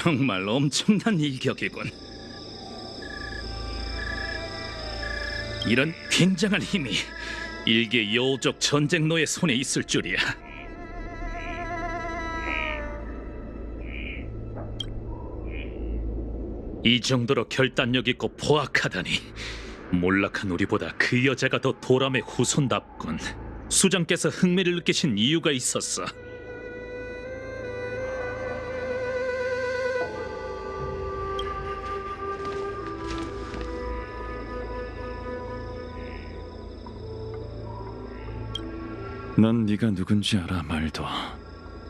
정말 엄청난 일격이군. 이런 굉장한 힘이 일개 여우족 전쟁노의 손에 있을 줄이야. 이 정도로 결단력 있고 포악하다니. 몰락한 우리보다 그 여자가 더 도람의 후손답군. 수장께서 흥미를 느끼신 이유가 있었어. 난 네가 누군지 알아, 말도.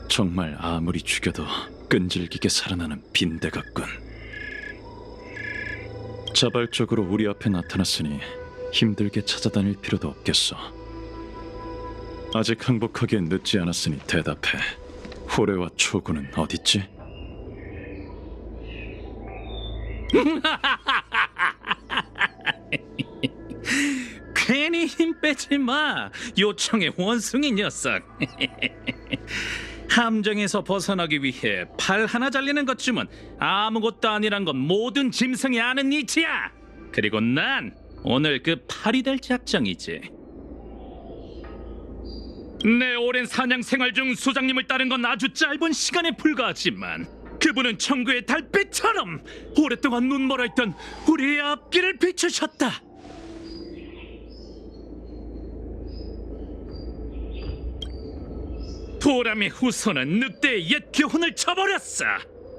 정말 아무리 죽여도 끈질기게 살아나는 빈대 같군. 자발적으로 우리 앞에 나타났으니 힘들게 찾아다닐 필요도 없겠어. 아직 항복하기엔 늦지 않았으니 대답해. 호레와 초구는 어딨지? 괜히 힘 빼지 마, 요청의 원숭이 녀석. 함정에서 벗어나기 위해 팔 하나 잘리는 것쯤은 아무것도 아니란 건 모든 짐승이 아는 이치야. 그리고 난 오늘 그 팔이 될 작정이지. 내 오랜 사냥 생활 중 수장님을 따른 건 아주 짧은 시간에 불과하지만 그분은 천국의 달빛처럼 오랫동안 눈멀어 있던 우리의 앞길을 비추셨다. 도람의 후손은 늑대의 옛 교훈을 쳐버렸어.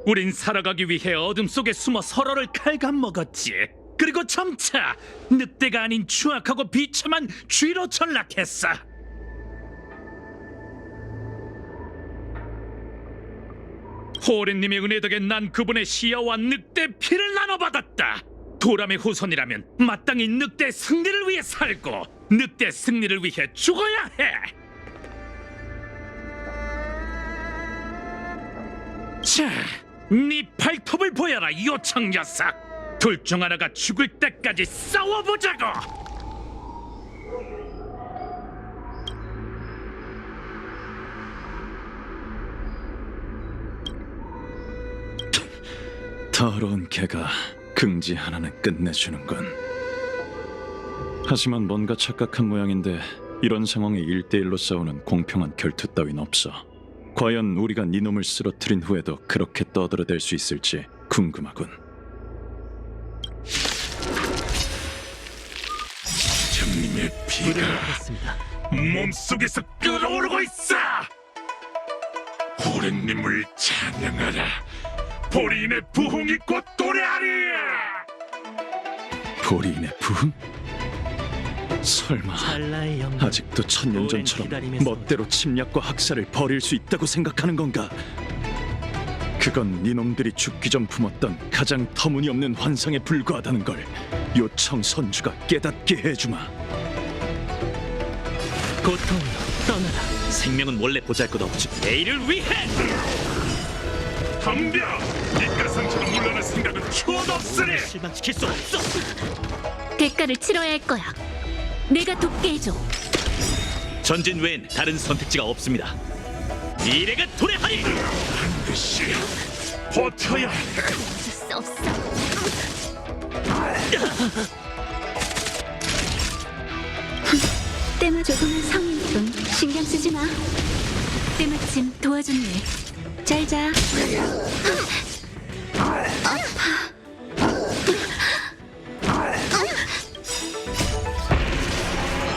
우린 살아가기 위해 어둠 속에 숨어 서로를 갉아먹었지. 그리고 점차 늑대가 아닌 추악하고 비참한 쥐로 전락했어. 호렌님의 은혜 덕에 난 그분의 시야와 늑대 피를 나눠받았다. 도람의 후손이라면 마땅히 늑대 승리를 위해 살고 늑대 승리를 위해 죽어야 해. 자, 네 발톱을 보여라, 요청 녀석. 둘 중 하나가 죽을 때까지 싸워보자고. 더러운 개가 긍지 하나는 끝내주는군. 하지만 뭔가 착각한 모양인데 이런 상황에 1대1로 싸우는 공평한 결투 따윈 없어. 과연 우리가 네 놈을 쓰러뜨린 후에도 그렇게 떠들어댈 수 있을지 궁금하군. 장님의 피가 몸속에서 끓어오르고 있어. 호렌님을 찬양하라. 보리인의 부흥이 곧 도래하리. 보리인의 부흥? 설마 아직도 천년 전처럼 멋대로 침략과 학살을 벌일 수 있다고 생각하는 건가? 그건 네놈들이 죽기 전 품었던 가장 터무니없는 환상에 불과하다는 걸 요청 선주가 깨닫게 해주마. 고통으로 떠나라. 생명은 원래 보잘것없지. 내일을 위해. 덤벼. 뒷가상처럼 물러날 생각은 추워도 없으니. 실망시킬 수 없어. 대가를 치러야 할 거야. 내가 돕게 해줘. 전진 외엔 다른 선택지가 없습니다. 미래가 도래하리. 반드시 버텨야 해. 어쩔 수 없어. 때마 조금은 성인뿐 신경 쓰지 마. 때마침 도와줬네. 잘 자.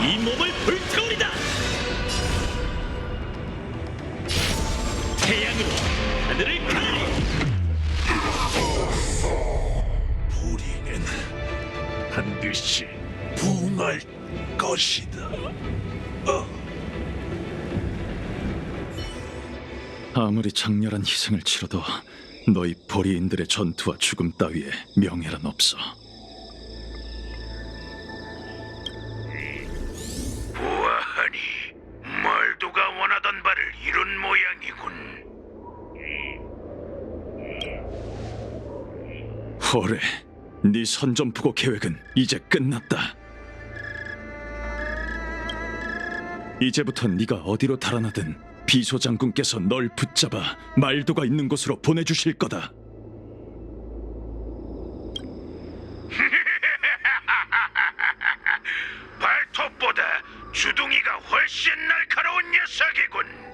이 몸을 불태우리다. 태양으로 하늘을 가르리. 보리는 반드시 부흥할 것이다. 아무리 장렬한 희생을 치러도 너희 보리인들의 전투와 죽음 따위에 명예란 없어. 보아하니 말도가 원하던 바를 이룬 모양이군. 호레, 네 선전포고 계획은 이제 끝났다. 이제부터 네가 어디로 달아나든 비소장군께서 널 붙잡아 말도가 있는 곳으로 보내주실 거다. 주둥이가 훨씬 날카로운 녀석이군.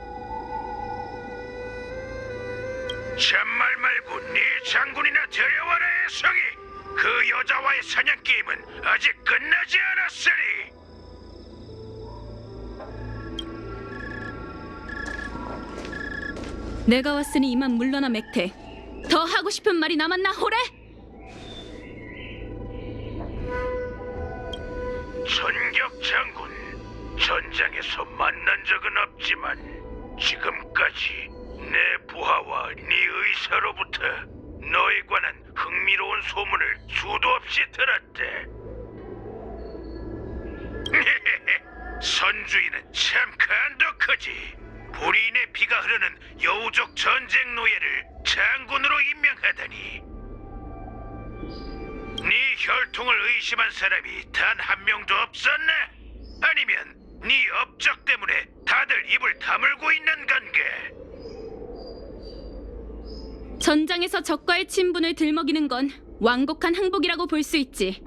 잔말 말고 네 장군이나 데려와라, 애송이. 그 여자와의 사냥 게임은 아직 끝나지 않았으니. 내가 왔으니 이만 물러나, 맥테. 더 하고 싶은 말이 남았나, 호레? 전격 장군, 전장에서 만난 적은 없지만 지금까지 내 부하와 네 의사로부터 너에 관한 흥미로운 소문을 수도 없이 들었대. 선주인은 참 간도 크지. 불인의 피가 흐르는 여우족 전쟁 노예를 장군으로 임명하다니. 네 혈통을 의심한 사람이 단 한 명도 없었나? 아니면 네 업적 때문에 다들 입을 다물고 있는 건가? 전장에서 적과의 친분을 들먹이는 건 완곡한 항복이라고 볼 수 있지.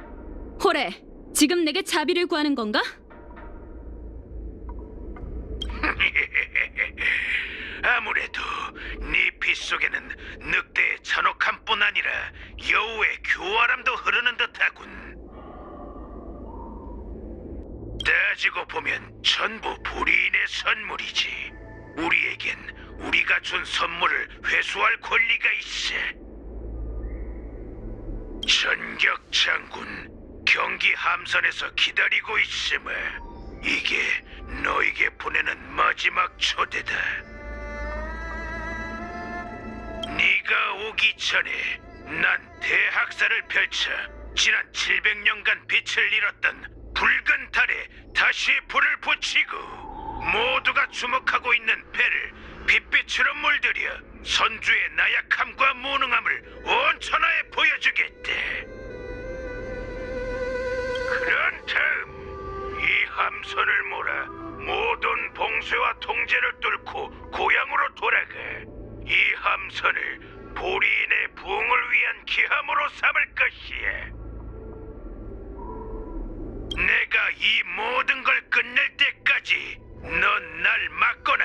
호레, 지금 내게 자비를 구하는 건가? 아무래도 네 피 속에는 늑대의 잔혹함뿐 아니라 여우의 교활함도 흐르는 듯하군. 따지고 보면 전부 불의인의 선물이지. 우리에겐 우리가 준 선물을 회수할 권리가 있어. 전격 장군, 경기 함선에서 기다리고 있으며 이게 너에게 보내는 마지막 초대다. 네가 오기 전에 난 대학살을 펼쳐 지난 700년간 빛을 잃었던 붉은 달에 다시 불을 붙이고 모두가 주목하고 있는 배를 빛빛으로 물들여 선주의 나약함과 무능함을 온 천하에 보여주겠대. 그런 다음 이 함선을 몰아 모든 봉쇄와 통제를 뚫고 고향으로 돌아가 이 함선을 보리인의 부흥을 위한 기함으로 삼을 것이야. 내가 이 모든 걸 끝낼 때까지 넌 날 맞거나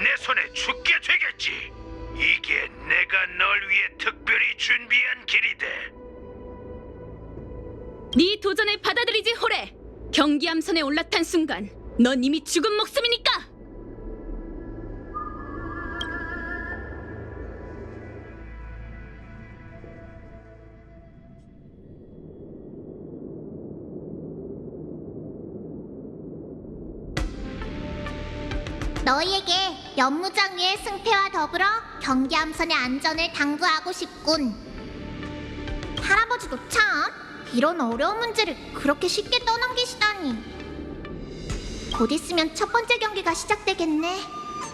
내 손에 죽게 되겠지. 이게 내가 널 위해 특별히 준비한 길이다. 네 도전을 받아들이지, 호레. 경기 함선에 올라탄 순간 넌 이미 죽은 목숨이니까. 너희에게 연무장위의 승패와 더불어 경기함선의 안전을 당부하고 싶군. 할아버지도 참 이런 어려운 문제를 그렇게 쉽게 떠넘기시다니. 곧 있으면 첫 번째 경기가 시작되겠네.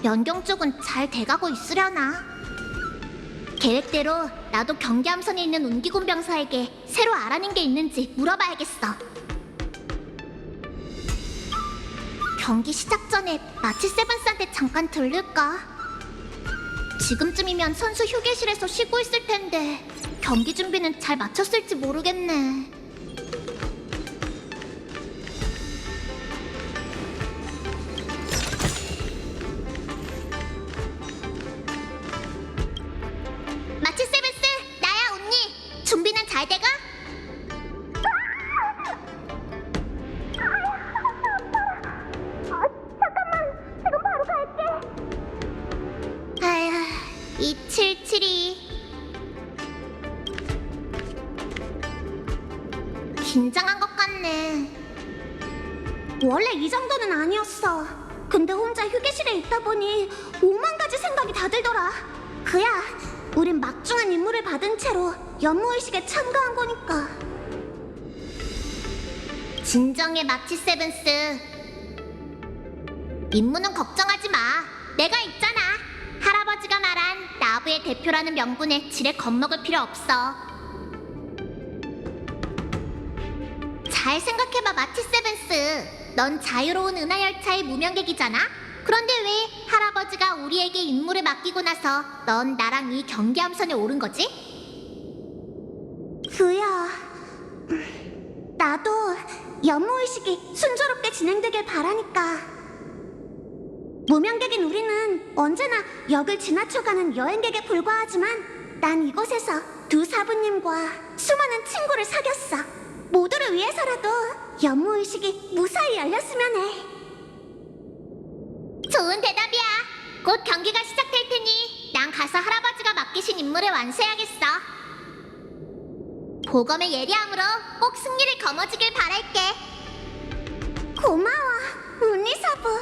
연경 쪽은 잘 돼가고 있으려나. 계획대로 나도 경기함선에 있는 운기군 병사에게 새로 알아낸 게 있는지 물어봐야겠어. 경기 시작 전에 마치 세븐스한테 잠깐 들를까? 지금쯤이면 선수 휴게실에서 쉬고 있을 텐데 경기 준비는 잘 마쳤을지 모르겠네. 마치 세븐스, 나야 언니. 준비는 잘 돼가? 아휴, 277이 긴장한 것 같네. 원래 이 정도는 아니었어. 근데 혼자 휴게실에 있다 보니 5만 가지 생각이 다 들더라. 그야, 우린 막중한 임무를 받은 채로 연무의식에 참가한 거니까. 진정해, 마치 세븐스. 임무는 걱정하지 마. 내가 있잖아. 할아버지가 말한 나부의 대표라는 명분에 지레 겁먹을 필요 없어. 잘 생각해봐, 마치 세븐스. 넌 자유로운 은하열차의 무명객이잖아? 그런데 왜 할아버지가 우리에게 임무를 맡기고 나서 넌 나랑 이 경계함선에 오른 거지? 그야, 나도 연무의식이 순조롭게 진행되길 바라니까. 무명객인 우리는 언제나 역을 지나쳐가는 여행객에 불과하지만 난 이곳에서 두 사부님과 수많은 친구를 사귀었어. 모두를 위해서라도 연무의식이 무사히 열렸으면 해. 좋은 대답이야. 곧 경기가 시작될 테니 난 가서 할아버지가 맡기신 임무를 완수해야겠어. 보검의 예리함으로 꼭 승리를 거머쥐길 바랄게. 고마워, 운리사부.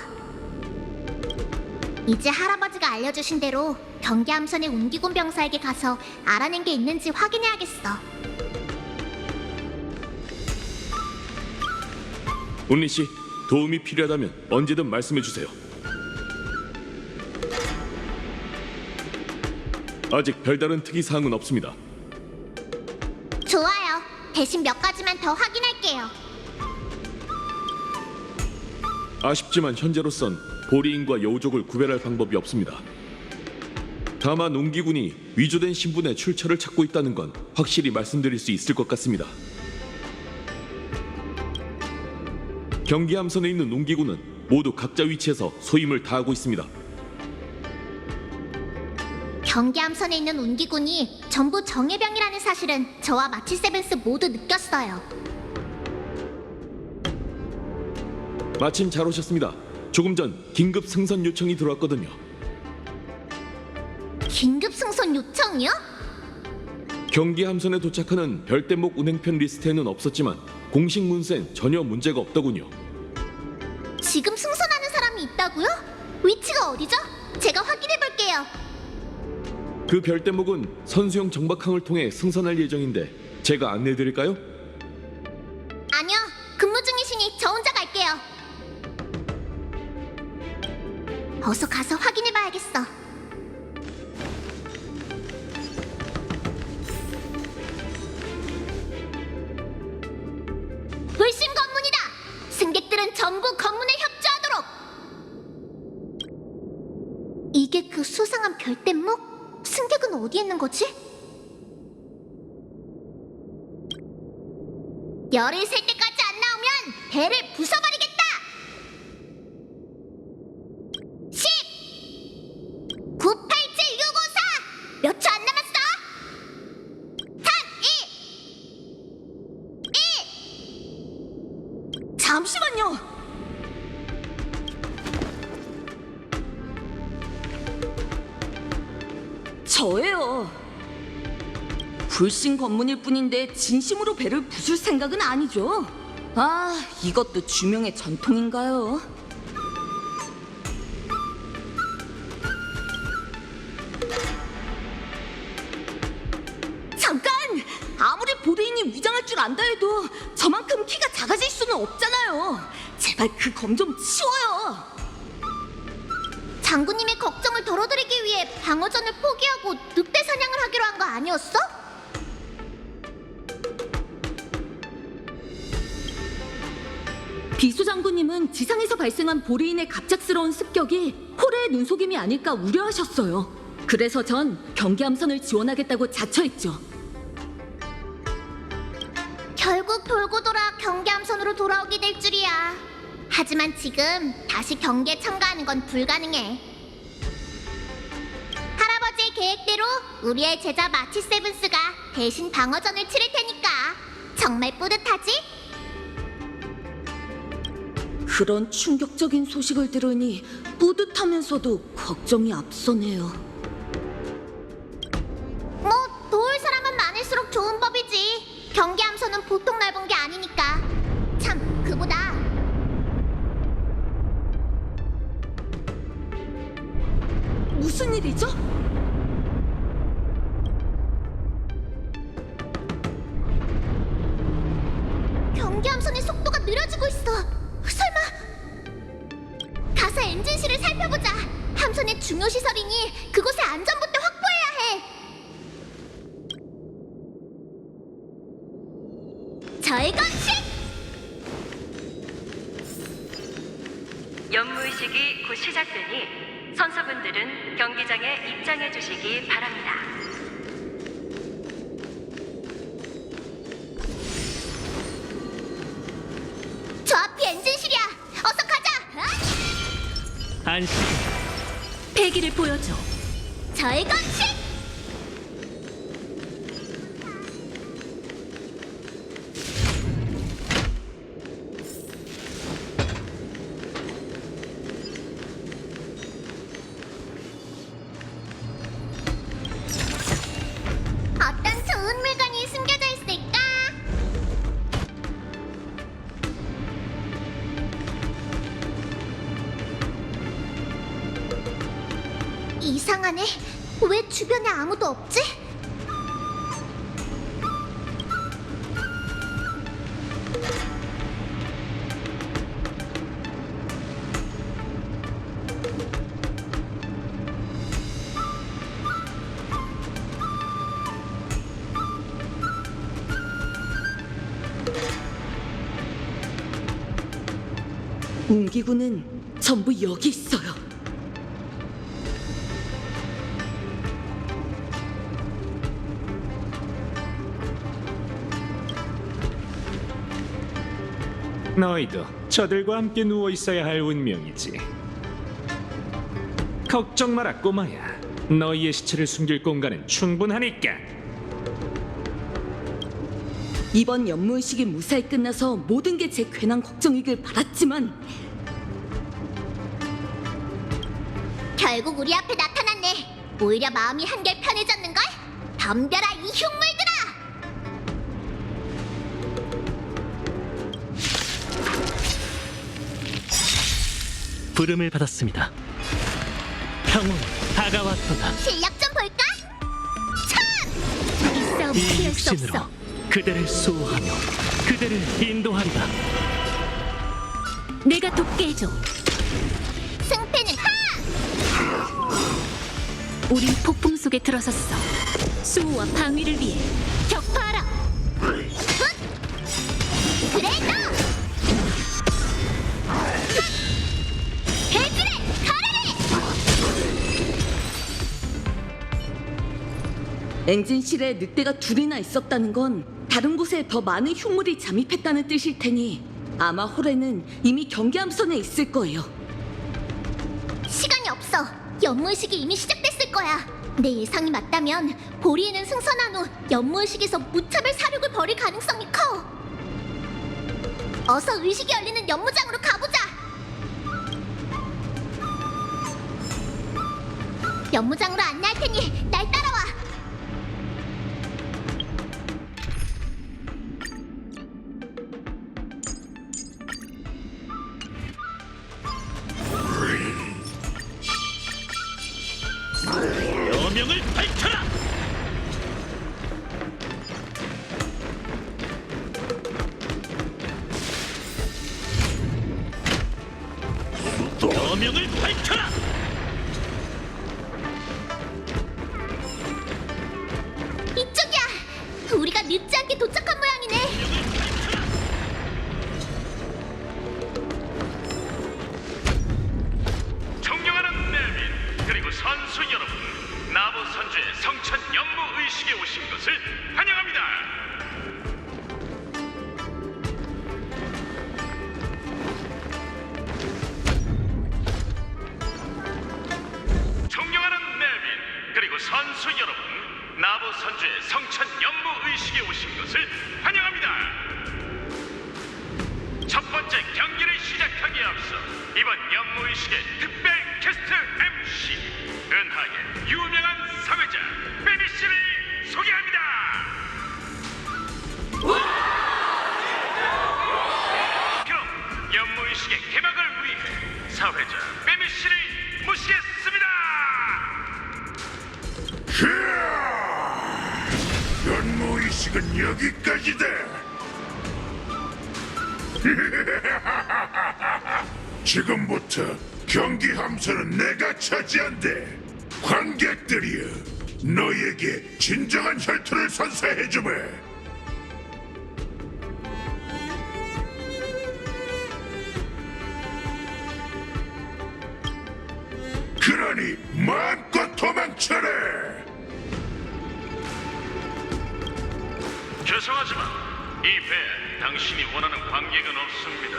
이제 할아버지가 알려주신 대로 경계함선의 운기군 병사에게 가서 알아낸 게 있는지 확인해야겠어. 운리 씨, 도움이 필요하다면 언제든 말씀해 주세요. 아직 별다른 특이 사항은 없습니다. 좋아요. 대신 몇 가지만 더 확인할게요. 아쉽지만 현재로선 보리인과 여우족을 구별할 방법이 없습니다. 다만 운기군이 위조된 신분의 출처를 찾고 있다는 건 확실히 말씀드릴 수 있을 것 같습니다. 경기함선에 있는 운기군은 모두 각자 위치에서 소임을 다하고 있습니다. 경계함선에 있는 운기군이 전부 정예병이라는 사실은 저와 마치 세븐스 모두 느꼈어요. 마침 잘 오셨습니다. 조금 전 긴급 승선 요청이 들어왔거든요. 긴급 승선 요청이요? 경기함선에 도착하는 별대목 운행편 리스트에는 없었지만 공식 문서엔 전혀 문제가 없더군요. 지금 승선하는 사람이 있다고요? 위치가 어디죠? 제가 확인해 볼게요. 그 별대목은 선수용 정박항을 통해 승선할 예정인데 제가 안내해드릴까요? 아니요, 근무 중이시니 저 혼자 갈게요. 어서 가서 확인해 봐야겠어. 불신 검문이다! 승객들은 전부 검문에 협조하도록! 이게 그 수상한 별대목? 승객은 어디 있는 거지? 열을 셀 때까지 안 나오면 배를 부숴버리겠다! 10 9, 8, 7, 6, 5, 4 몇 초 안 남았어? 3, 2, 1 잠시만요! 저예요. 불신 검문일 뿐인데 진심으로 배를 부술 생각은 아니죠. 아, 이것도 주명의 전통인가요? 잠깐! 아무리 보리인이 위장할 줄 안다 해도 저만큼 키가 작아질 수는 없잖아요. 제발 그 검 좀 치워요. 장군님의 걱정을 덜어드리기 위해 방어전을 포기하고 늑대 사냥을 하기로 한 거 아니었어? 비수장군님은 지상에서 발생한 보리인의 갑작스러운 습격이 호레의 눈속임이 아닐까 우려하셨어요. 그래서 전 경계함선을 지원하겠다고 자처했죠. 결국 돌고 돌아 경계함선으로 돌아오게 될 줄이야. 하지만 지금 다시 경계에 참가하는 건 불가능해. 할아버지의 계획대로 우리의 제자 마치 세븐스가 대신 방어전을 치를 테니까 정말 뿌듯하지? 그런 충격적인 소식을 들으니 뿌듯하면서도 걱정이 앞서네요. 뭐 도울 사람은 많을수록 좋은 법이지. 경계함선은 보통 넓은 게 아니니까. 참, 그보다 무슨 일이죠? 경계함선의 속도가 느려지고 있어. 설마 가서 엔진실을 살펴보자. 함선의 중요 시설이니 그곳의 안전부터 확보해야 해. 절건식! 연무의식이 곧 시작되니 선수분들은 경기장에 입장해 주시기 바랍니다. 안식. 패기를 보여줘. 절검식! 어떤 좋은 물건이 숨겨져 있을까? 이상하네. 왜 주변에 아무도 없지? 웅기군은 전부 여기 있어요. 너희도 저들과 함께 누워 있어야 할 운명이지. 걱정 마라, 꼬마야. 너희의 시체를 숨길 공간은 충분하니까. 이번 연무의식이 무사히 끝나서 모든 게 제 괜한 걱정이길 바랐지만 결국 우리 앞에 나타났네. 오히려 마음이 한결 편해졌는걸? 덤벼라 이 흉물들아! 부름을 받았습니다. 평온 다가왔도다. 실력 좀 볼까? 이 싸움 이 피할 수 육신으로 없어. 그대를 수호하며 그대를 인도하리라. 내가 돕게 해줘. 승패는 하! 우린 폭풍 속에 들어섰어. 수호와 방위를 위해 격파하라. 그래 너! 해지래! 가라래! 엔진실에 늑대가 둘이나 있었다는 건 다른 곳에 더 많은 흉물이 잠입했다는 뜻일 테니 아마 홀에는 이미 경계함선에 있을 거예요. 시간이 없어. 연무의식이 이미 시작됐을 거야. 내 예상이 맞다면 보리에는 승선한 후 연무의식에서 무차별 사륙을 벌일 가능성이 커. 어서 의식이 열리는 연무장으로 가보자. 연무장으로 안내할 테니 날 따라와. 여명을 밝혀라. 여명을 밝혀라. 이쪽이야. 우리가 늦지 않게 도착한 모양이네. 존경하는 내민 그리고 선수 여러분, 나부 선주의 성천 연무 의식에 오신 것을 환영합니다. 존경하는 내민 그리고 선수 여러분, 나부 선주의 성천 연무 의식에 오신 것을 환영합니다. 첫 번째 경기를 시작하기에 앞서 이번 연무의식의 특별 게스트 MC 은하의 유명한 사회자 베니씨를 소개합니다. 그럼 연무의식의 개막을 위해 사회자 베니씨를 모시겠습니다. 연무의식은 여기까지다. 지금부터 경기 함선은 내가 차지한대. 관객들이여, 너에게 진정한 혈투를 선사해주마. 그러니 마음껏 도망쳐라. 죄송하지만 이 배에 당신이 원하는 관객은 없습니다.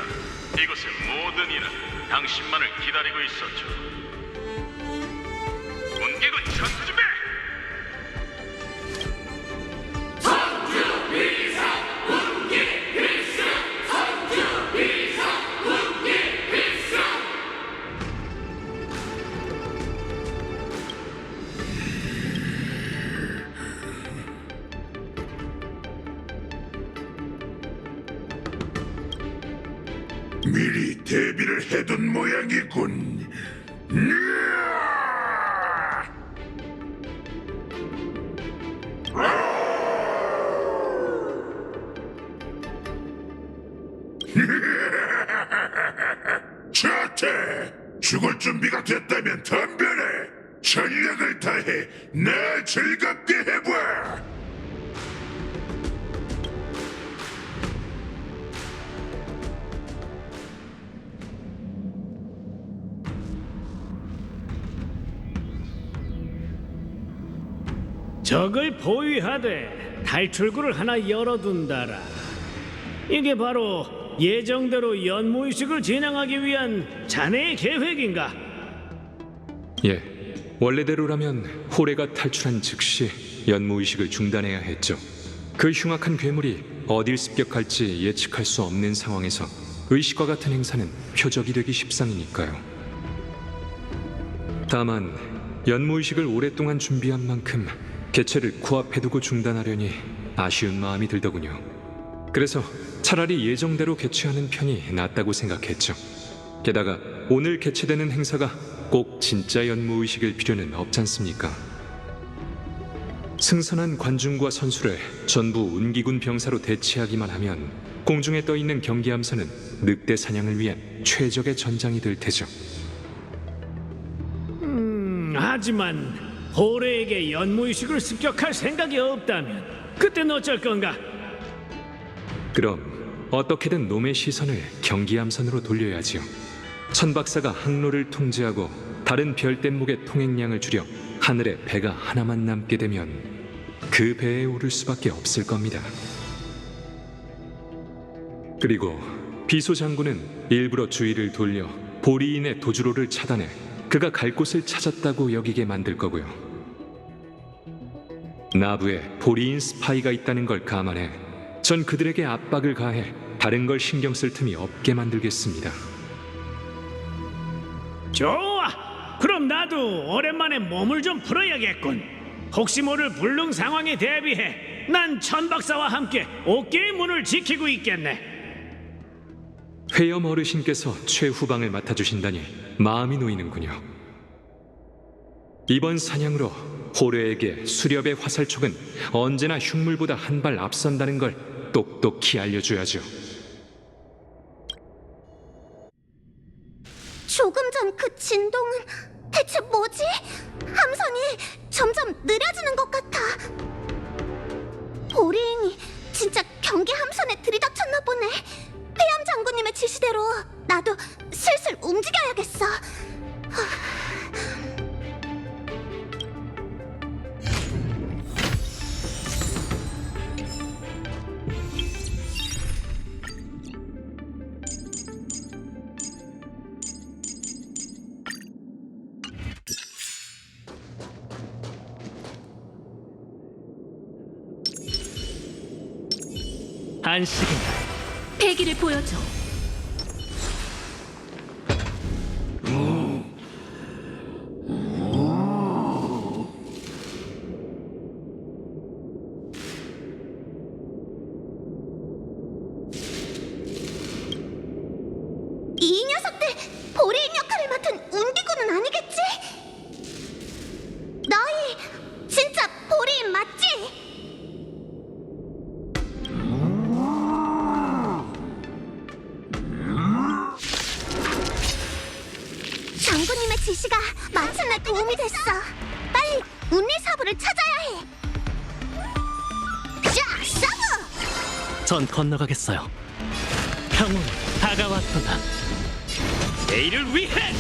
이곳의 모든 이는 당신만을 기다리고 있었죠. 운기군 전투 준비! 미리 대비를 해둔 모양이군. 으아! 자태! 죽을 준비가 됐다면 덤벼라! 전력을 다해 날 즐겁게 해봐! 적을 포위하되 탈출구를 하나 열어둔다라. 이게 바로 예정대로 연무의식을 진행하기 위한 자네의 계획인가? 예, 원래대로라면 호레가 탈출한 즉시 연무의식을 중단해야 했죠. 그 흉악한 괴물이 어딜 습격할지 예측할 수 없는 상황에서 의식과 같은 행사는 표적이 되기 십상이니까요. 다만 연무의식을 오랫동안 준비한 만큼 개체를 코앞에 두고 중단하려니 아쉬운 마음이 들더군요. 그래서 차라리 예정대로 개최하는 편이 낫다고 생각했죠. 게다가 오늘 개최되는 행사가 꼭 진짜 연무의식일 필요는 없지 않습니까? 승선한 관중과 선수를 전부 운기군 병사로 대치하기만 하면 공중에 떠있는 경기함선은 늑대 사냥을 위한 최적의 전장이 될 테죠. 하지만 호레에게 연무의식을 습격할 생각이 없다면 그땐 어쩔 건가? 그럼 어떻게든 놈의 시선을 경기함선으로 돌려야지요. 천박사가 항로를 통제하고 다른 별대목의 통행량을 줄여 하늘에 배가 하나만 남게 되면 그 배에 오를 수밖에 없을 겁니다. 그리고 비소 장군은 일부러 주의를 돌려 보리인의 도주로를 차단해 그가 갈 곳을 찾았다고 여기게 만들 거고요. 나부에 보리인 스파이가 있다는 걸 감안해 전 그들에게 압박을 가해 다른 걸 신경 쓸 틈이 없게 만들겠습니다. 좋아! 그럼 나도 오랜만에 몸을 좀 풀어야겠군. 혹시 모를 불능 상황에 대비해 난 천박사와 함께 옥계의 문을 지키고 있겠네. 회염 어르신께서 최후방을 맡아주신다니 마음이 놓이는군요. 이번 사냥으로 호레에게 수렵의 화살촉은 언제나 흉물보다 한 발 앞선다는 걸 똑똑히 알려줘야죠. 조금 전 그 진동은 대체 뭐지? 함선이 점점 느려지는 것 같아. 보리인이 진짜 경계 함선에 들이닥쳤나 보네. 회암 장군님의 지시대로 나도 슬슬 움직여야겠어. 안식인가? 패기를 보여줘. 이 녀석들 보리인 역할을 맡은 운기군은 아니겠지? 너희 진짜 보리인 맞지? 장군님의 지시가 마침내 도움이 됐어. 빨리 운리사부를 찾아야 해. 자, 사부! 전 건너가겠어요. 형은 다가왔도다. 내일을 위해!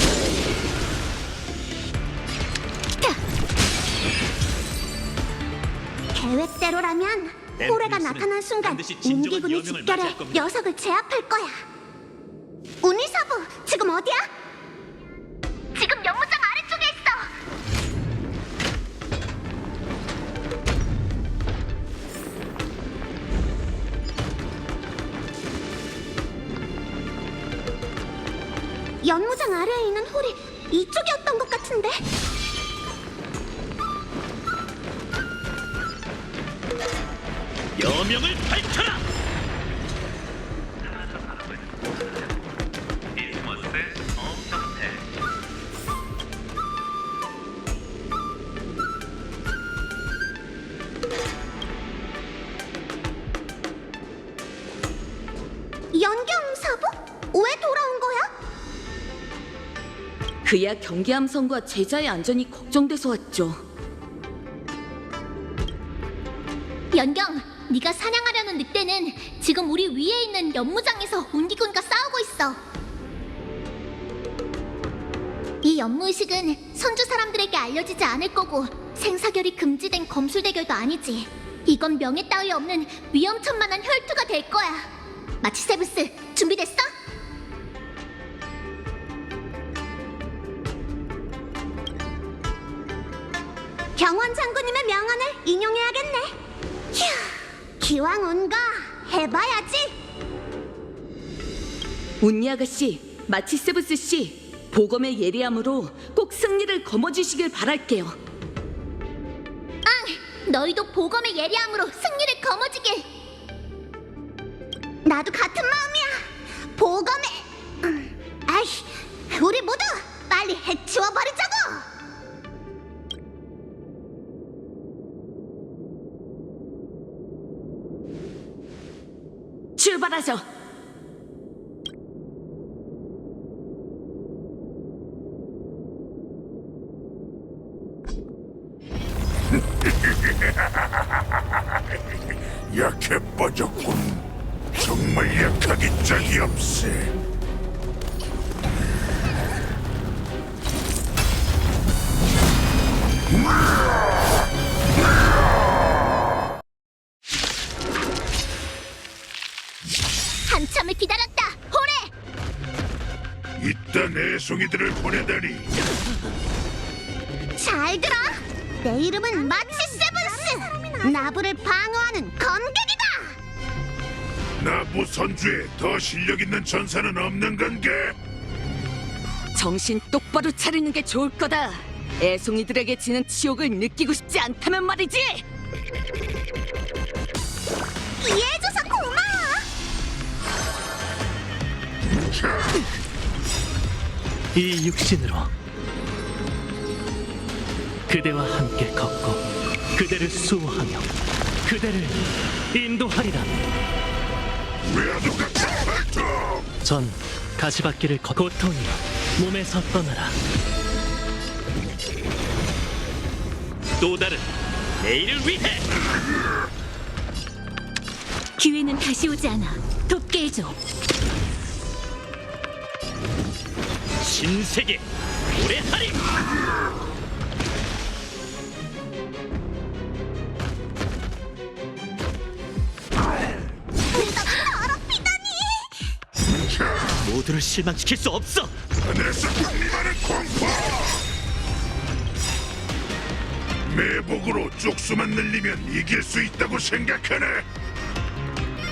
계획대로라면 호레가 나타난 순간 운기군이 집결해 녀석을 제압할 거야. 운리사부, 지금 어디야? 아래에 있는 홀이 이쪽이었던 것 같은데. 여명을 밝혀라! 연경사부? 왜 돌아온 거야? 그야 경계함선과 제자의 안전이 걱정돼서 왔죠. 연경, 네가 사냥하려는 늑대는 지금 우리 위에 있는 연무장에서 운기군과 싸우고 있어. 이 연무의식은 선주 사람들에게 알려지지 않을 거고 생사결이 금지된 검술대결도 아니지. 이건 명예 따위 없는 위험천만한 혈투가 될 거야. 마치 세브스, 준비됐어? 경원 장군님의 명언을 인용해야겠네. 휴, 기왕 온 거 해봐야지. 운니 아가씨, 마치세브스 씨, 보검의 예리함으로 꼭 승리를 거머쥐시길 바랄게요. 앙, 너희도 보검의 예리함으로 승리를 거머쥐길. 나도 같은 마음이야. 보검의 아이, 우리 모두 빨리 해치워버리자고. 출발하죠. 약해 빠졌군. 정말 약하기 짝이 없세. 한참을 기다렸다. 호래! 이딴 애송이들을 보내다니. 잘 들어. 내 이름은 마치 세븐스. 나부를 방어하는 검객이다. 나부 선주에 더 실력 있는 전사는 없는 건가? 정신 똑바로 차리는 게 좋을 거다. 애송이들에게 지는 치욕을 느끼고 싶지 않다면 말이지. 이해해줘서 고마워. 이 육신으로 그대와 함께 걷고 그대를 수호하며 그대를 인도하리라. 왜도 같은 발톱! 전 가시밭길을 고통이여 몸에서 떠나라. 또 다른 내일을 위해! 기회는 다시 오지 않아. 돕게 해줘. 신세계 오래하리! 모두를 실망시킬 수 없어. 하늘에서 국리만의 공포! 매복으로 쪽수만 늘리면 이길 수 있다고 생각하네.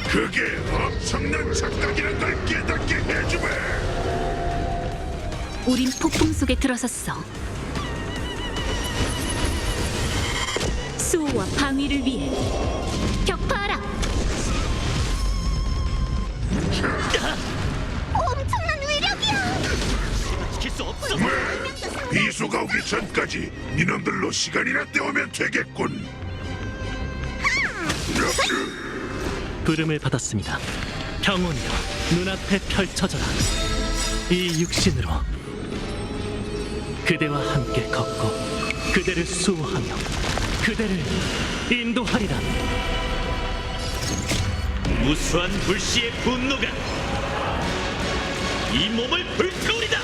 그게 엄청난 착각이란 걸 깨닫게 해주마. 우린 폭풍 속에 들어섰어. 수호와 방위를 위해 격파하라. 엄청난 위력이야. 지킬 수 없어! 비수가 오기 전까지 니놈들로 시간이나 때우면 되겠군. 부름을 받았습니다. 평온이여 눈앞에 펼쳐져라. 이 육신으로 그대와 함께 걷고 그대를 수호하며 그대를 인도하리라. 무수한 불씨의 분노가 이 몸을 불태우리다!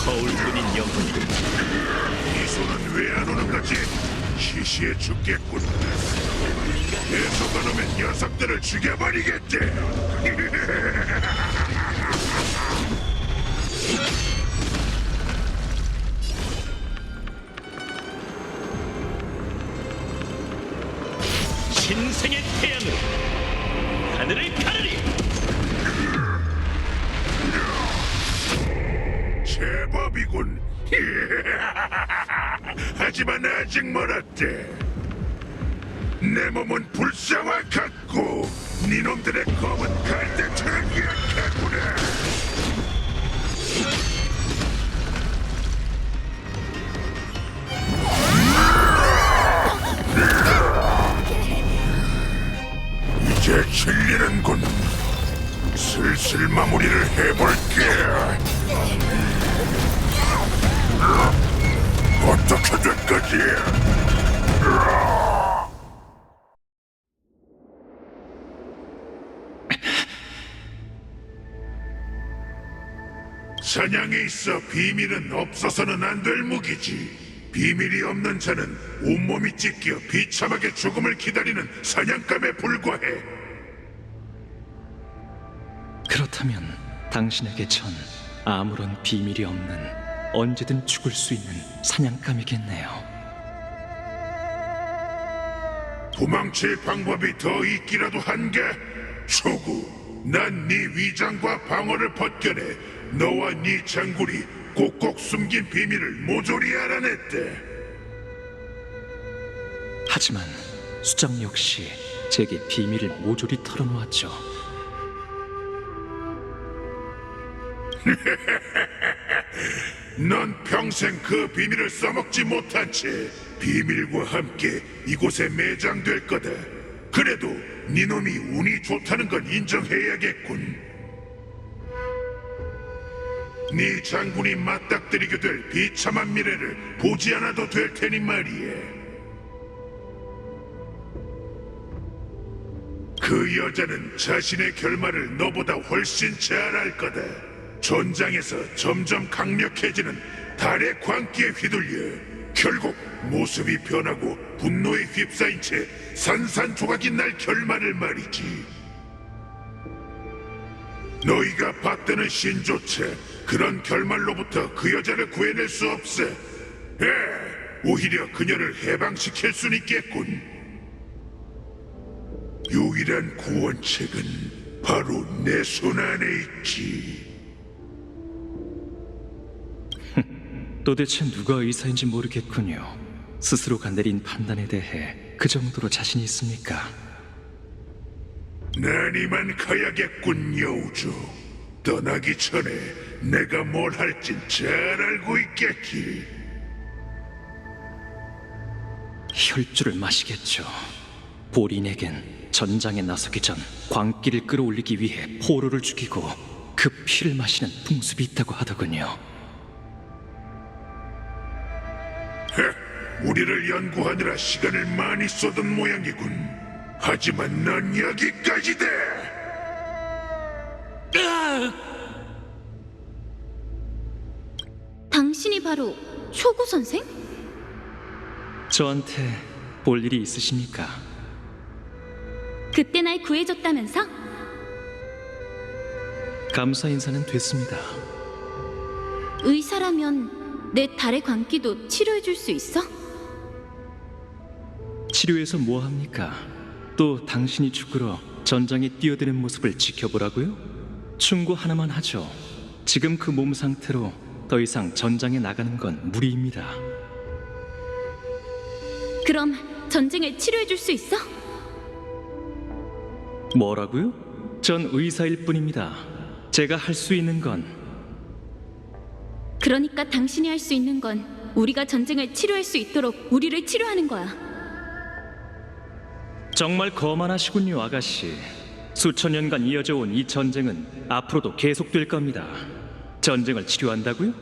허울뿐인 영혼이 비수는 왜 안 오는 거지? 시시해 죽겠군. 계속 안 오면 녀석들을 죽여버리겠지. 신생의 태양으로 하늘을 가르리! 하지만 아직 멀었대. 내 몸은 불쌍화 같고 네 놈들의 검은 갈대처럼 약하구나. 이제 질리는군. 슬슬 마무리를 해볼게. 어떻게 될 거지? 사냥에 있어 비밀은 없어서는 안 될 무기지. 비밀이 없는 자는 온몸이 찢겨 비참하게 죽음을 기다리는 사냥감에 불과해. 그렇다면 당신에게 전 아무런 비밀이 없는 언제든 죽을 수 있는 사냥감이겠네요. 도망칠 방법이 더 있기라도 한가? 초구, 난 네 위장과 방어를 벗겨내 너와 네 장군이 꼭꼭 숨긴 비밀을 모조리 알아냈대. 하지만 수장 역시 제게 비밀을 모조리 털어놓았죠. 넌 평생 그 비밀을 써먹지 못한 채 비밀과 함께 이곳에 매장될 거다. 그래도 네 놈이 운이 좋다는 건 인정해야겠군. 네 장군이 맞닥뜨리게 될 비참한 미래를 보지 않아도 될 테니 말이야. 그 여자는 자신의 결말을 너보다 훨씬 잘 알 거다. 전장에서 점점 강력해지는 달의 광기에 휘둘려 결국 모습이 변하고 분노에 휩싸인 채 산산조각이 날 결말을 말이지. 너희가 받드는 신조차 그런 결말로부터 그 여자를 구해낼 수 없어. 오히려 그녀를 해방시킬 순 있겠군. 유일한 구원책은 바로 내 손 안에 있지. 도대체 누가 의사인지 모르겠군요. 스스로가 내린 판단에 대해 그 정도로 자신이 있습니까? 난 이만 가야겠군, 여우주. 떠나기 전에 내가 뭘 할진 잘 알고 있겠지. 혈주를 마시겠죠. 보린에겐 전장에 나서기 전 광기를 끌어올리기 위해 포로를 죽이고 그 피를 마시는 풍습이 있다고 하더군요. 우리를 연구하느라 시간을 많이 쏟은 모양이군. 하지만 난 여기까지다. 당신이 바로 초구 선생? 저한테 볼 일이 있으십니까? 그때 날 구해줬다면서? 감사 인사는 됐습니다. 의사라면 내 달의 광기도 치료해줄 수 있어? 치료해서 뭐 합니까? 또 당신이 죽으러 전장에 뛰어드는 모습을 지켜보라고요? 충고 하나만 하죠. 지금 그 몸 상태로 더 이상 전장에 나가는 건 무리입니다. 그럼 전쟁을 치료해줄 수 있어? 뭐라고요? 전 의사일 뿐입니다. 제가 할 수 있는 건 그러니까 당신이 할 수 있는 건 우리가 전쟁을 치료할 수 있도록 우리를 치료하는 거야. 정말 거만하시군요, 아가씨. 수천 년간 이어져 온 이 전쟁은 앞으로도 계속될 겁니다. 전쟁을 치료한다고요?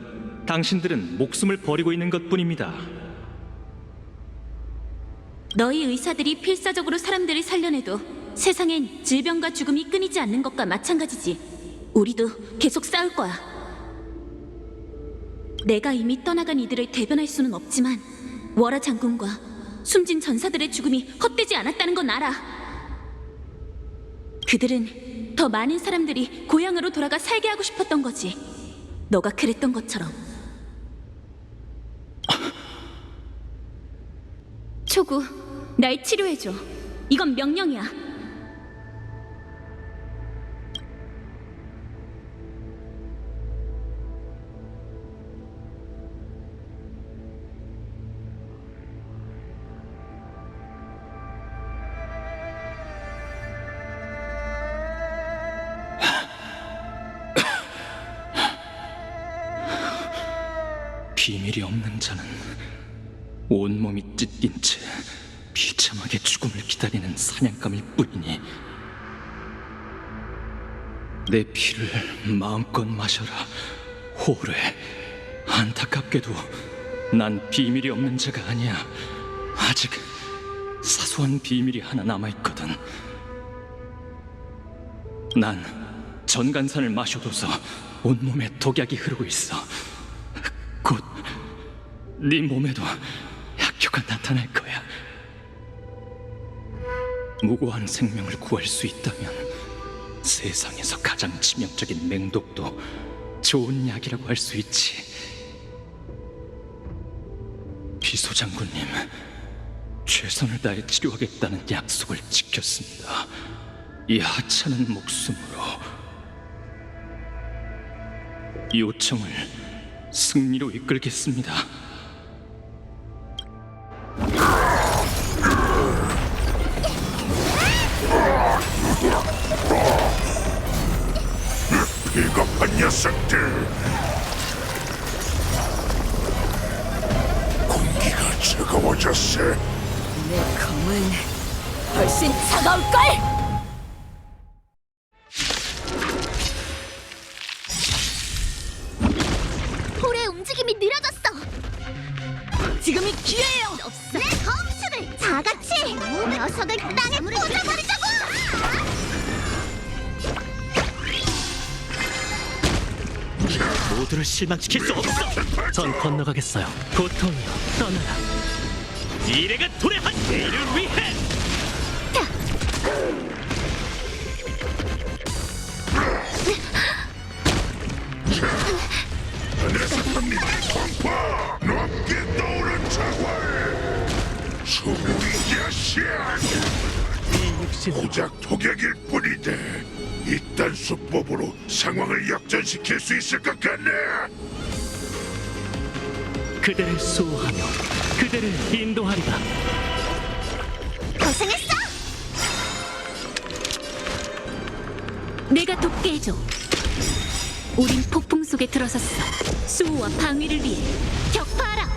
당신들은 목숨을 버리고 있는 것뿐입니다. 너희 의사들이 필사적으로 사람들을 살려내도 세상엔 질병과 죽음이 끊이지 않는 것과 마찬가지지. 우리도 계속 싸울 거야. 내가 이미 떠나간 이들을 대변할 수는 없지만 월하 장군과 숨진 전사들의 죽음이 헛되지 않았다는 건 알아. 그들은 더 많은 사람들이 고향으로 돌아가 살게 하고 싶었던 거지. 너가 그랬던 것처럼. 초구, 날 치료해줘. 이건 명령이야. 비밀이 없는 자는 온몸이 찢긴 채 비참하게 죽음을 기다리는 사냥감일 뿐이니 내 피를 마음껏 마셔라, 호래. 안타깝게도 난 비밀이 없는 자가 아니야. 아직 사소한 비밀이 하나 남아있거든. 난 전간산을 마셔둬서 온몸에 독약이 흐르고 있어. 곧 네 몸에도 약효가 나타날 거야. 무고한 생명을 구할 수 있다면 세상에서 가장 치명적인 맹독도 좋은 약이라고 할 수 있지. 비소 장군님, 최선을 다해 치료하겠다는 약속을 지켰습니다. 이 하찮은 목숨으로 요청을 승리로 이끌겠습니다. 비겁한 녀석들! 공기가 차가워졌어. 내 검은 훨씬 차가울걸! 홀의 움직임이 느려졌어. 지금이 기회예요! 내 검수를 다 같이 녀석을 땅에 꽂아버리자고! 모두를 실망시킬 수 없어. 전 건너가겠어요. 고통이여 떠나라. 미래가 도래한 내일을 위해. 하늘에서 탑니다. 광파! 높게 떠오른 자활! 소문이 야시! 고작 독약일 뿐인데 이딴 수법으로 상황을 역전시킬 수 있을 것 같네. 그대를 수호하며 그대를 인도하리라. 고생했어. 내가 돕게 해줘. 우린 폭풍 속에 들어섰어. 수호와 방위를 위해 격파하라.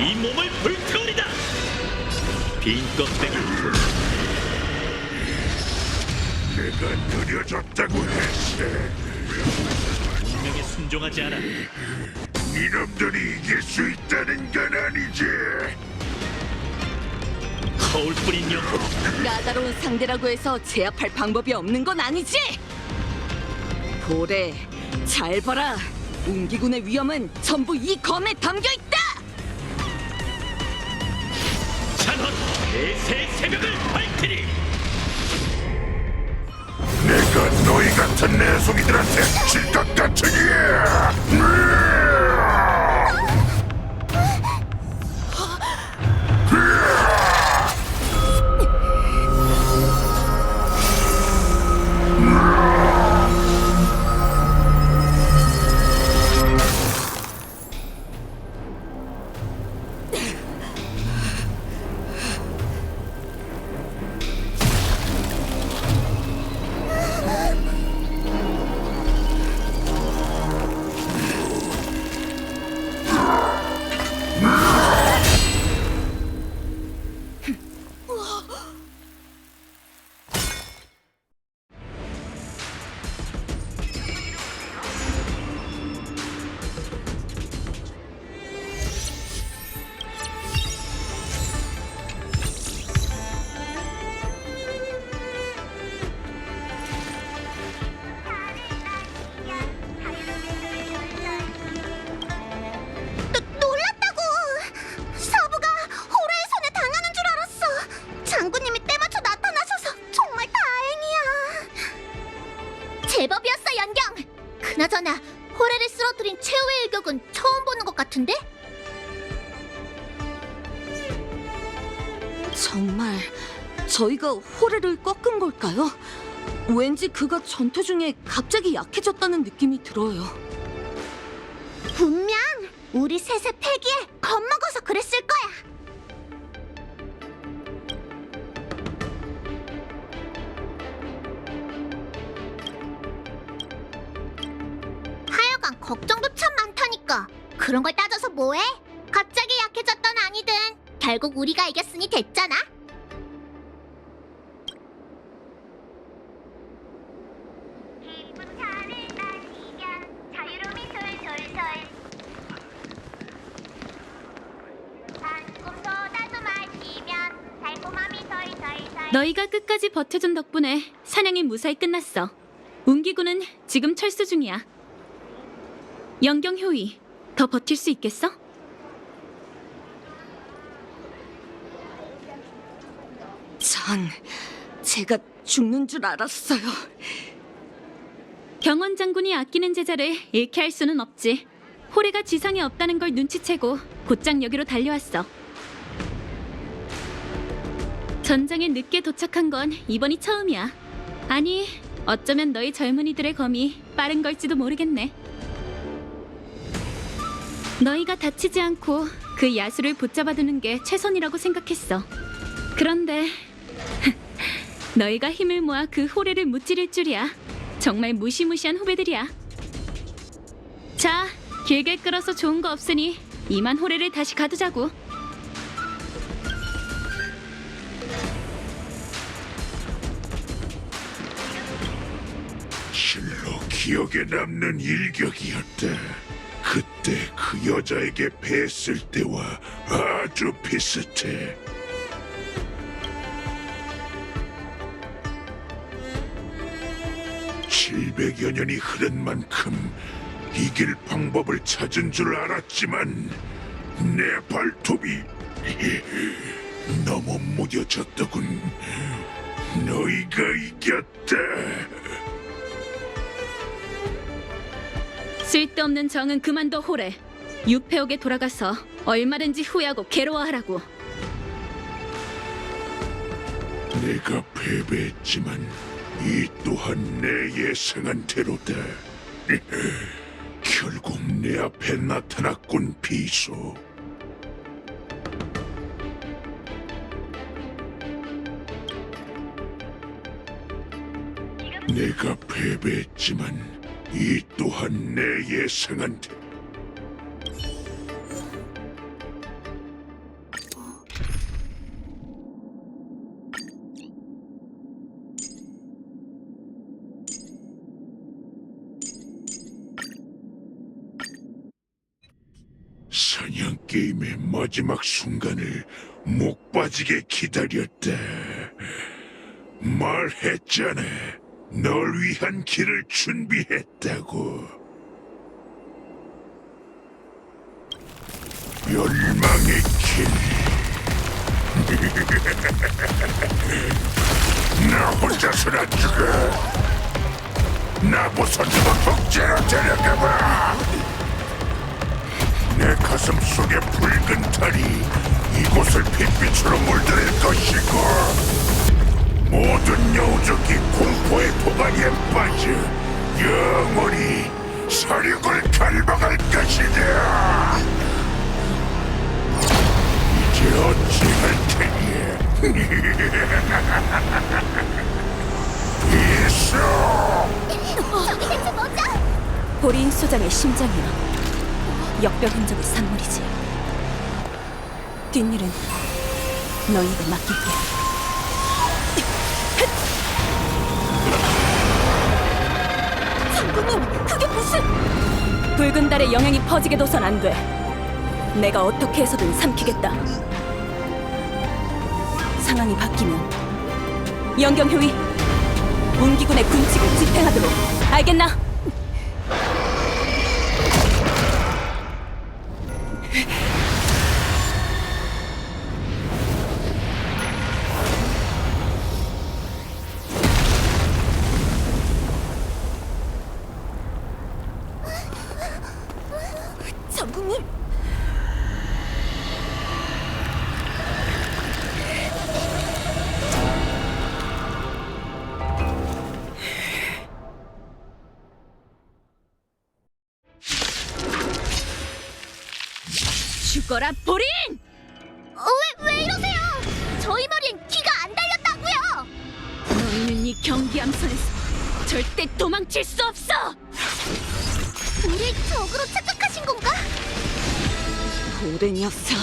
이 몸을 불태우리다. 빈 껍데기. 내가 느려졌다고 했어. 운명에 순종하지 않아. 이놈들이 이길 수 있다는 건 아니지. 거울뿐인 영혼. 까다로운 상대라고 해서 제압할 방법이 없는 건 아니지? 보래, 잘 봐라. 운기군의 위험은 전부 이 검에 담겨있다! 찬헌, 내새 새벽을 밝히리. 내가 너희 같은 내속이들한테 질 것 같으니. 놀랐다고! 사부가 호라의 손에 당하는 줄 알았어. 장군님이 때맞춰 나타나셔서 정말 다행이야. 제법이었어, 연경. 그나저나 호라를 쓰러뜨린 최후의 일격은 처음 보는 것 같은데? 정말 저희가 호래를 꺾은 걸까요? 왠지 그가 전투 중에 갑자기 약해졌다는 느낌이 들어요. 분명 우리 셋의 패기에 겁먹어서 그랬을 거야. 하여간 동안 걱정도 참 많다니까. 그런 걸 따져서 뭐해? 갑자기 약해졌던 아니든 결국 우리가 이겼으니 됐잖아. 너희가 끝까지 버텨준 덕분에 사냥이 무사히 끝났어. 운기군은 지금 철수 중이야. 영경효이, 더 버틸 수 있겠어? 전 제가 죽는 줄 알았어요. 경원 장군이 아끼는 제자를 잃게 할 수는 없지. 호래가 지상에 없다는 걸 눈치채고 곧장 여기로 달려왔어. 전장에 늦게 도착한 건 이번이 처음이야. 아니, 어쩌면 너희 젊은이들의 검이 빠른 걸지도 모르겠네. 너희가 다치지 않고 그 야수를 붙잡아두는 게 최선이라고 생각했어. 그런데 너희가 힘을 모아 그 호래를 무찌를 줄이야. 정말 무시무시한 후배들이야. 자, 길게 끌어서 좋은 거 없으니 이만 호래를 다시 가두자고. 실로 기억에 남는 일격이었다. 그때 그 여자에게 패했을 때와 아주 비슷해. (700여 년이) 흐른 만큼 이길 방법을 찾은 줄 알았지만 내 발톱이 너무 무뎌졌더군. 너희가 이겼다. 쓸데없는 정은 그만둬, 호래. 유폐옥에 돌아가서 얼마든지 후회하고 괴로워하라고. 내가 패배했지만 이 또한 내 예상한 대로다. 결국 내 앞에 나타났군, 비소. 내가 패배했지만 이 또한 내 예상한 대로. 사냥 게임의 마지막 순간을 목 빠지게 기다렸다. 말했잖아. 널 위한 길을 준비했다고. 멸망의 길. 나 혼자서는 안 죽어. 나 부서지고 독재로 데려가봐. 내 가슴 속의 붉은 탈이 이곳을 빛빛으로 물들일 것이고, 모든 여우족이 공포의 도가니에 빠져 영원히 사륙을 갈망할 것이다. 이제 어찌할 테니? 이소! 저기 대체 뭐죠? 보리인 소장의 심장이야. 역병 흔적의 산물이지. 뒷일은 너희에게 맡길게. 장군님, 그게 무슨... 붉은 달의 영향이 퍼지게 둬선 안 돼. 내가 어떻게 해서든 삼키겠다. 상황이 바뀌면 영경효이, 운기군의 군칙을 집행하도록. 알겠나? 장군님! 죽어라, 보린! 왜 이러세요? 저희 머리엔 기가 안 달렸다고요. 너희는 이 경기 함선에서 절대 도망칠 수 없어! 우리 우리 적으로 착각하신 건가? 고래 녀석,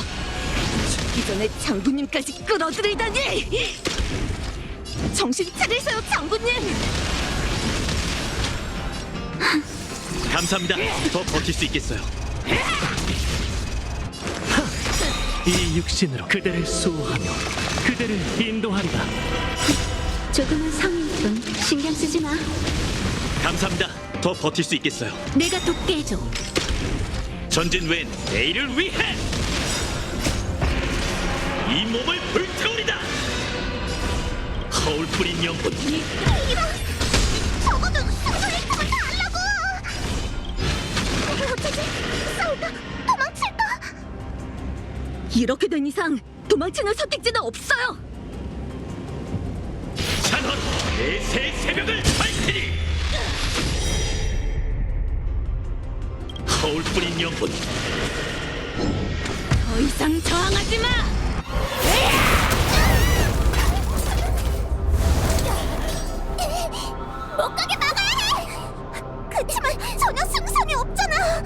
죽기 전에 장군님까지 끌어들이다니! 정신 차리세요, 장군님! 감사합니다. 더 버틸 수 있겠어요. 이 육신으로 그대를 수호하며 그대를 인도하리라. 조금은 성인뿐 신경 쓰지 마. 감사합니다. 더 버틸 수 있겠어요. 내가 돕게 해줘. 전진 외엔 내일을 위해 이 몸을 불태우리다. 허울 뿌린 영혼. 적어도 숨소리 좀 달라고! 어쩌지? 싸울까? 도망칠까? 이렇게 된 이상 도망치는 선택지는 없어요! 찬헌 내새 새벽을 밝히리. 허울 뿌린 영혼. 더 이상 저항하지 마. 못 가게 막아야 해! 그치만 전혀 승산이 없잖아!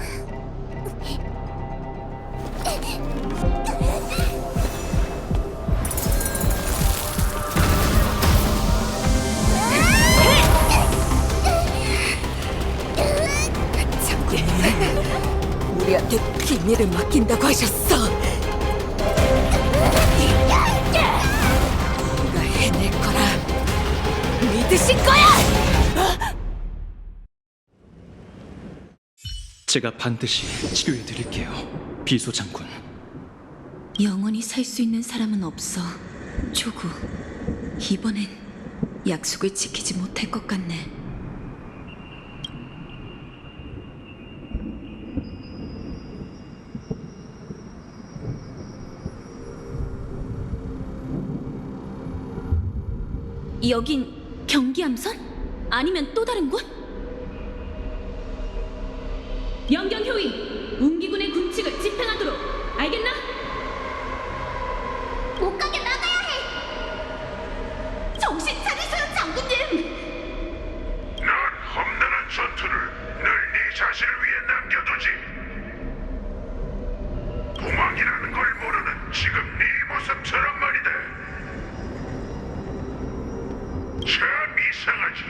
장군님, 우리한테 비밀을 맡긴다고 하셨어! 우리가 해낼 거라 믿으신 거야! 제가 반드시 치료해 드릴게요, 비소 장군. 영원히 살 수 있는 사람은 없어. 조구, 이번엔 약속을 지키지 못할 것 같네. 여긴 경기함선? 아니면 또 다른 곳? 영경효의 웅기군의 군칙을 집행하도록. 알겠나? 못 가게 막아야 해! 정신 차리세요, 장군님! 넌 험난한 전투를 늘 네 자신을 위해 남겨두지. 도망이라는 걸 모르는 지금 네 모습처럼 말이다. 참 이상하지.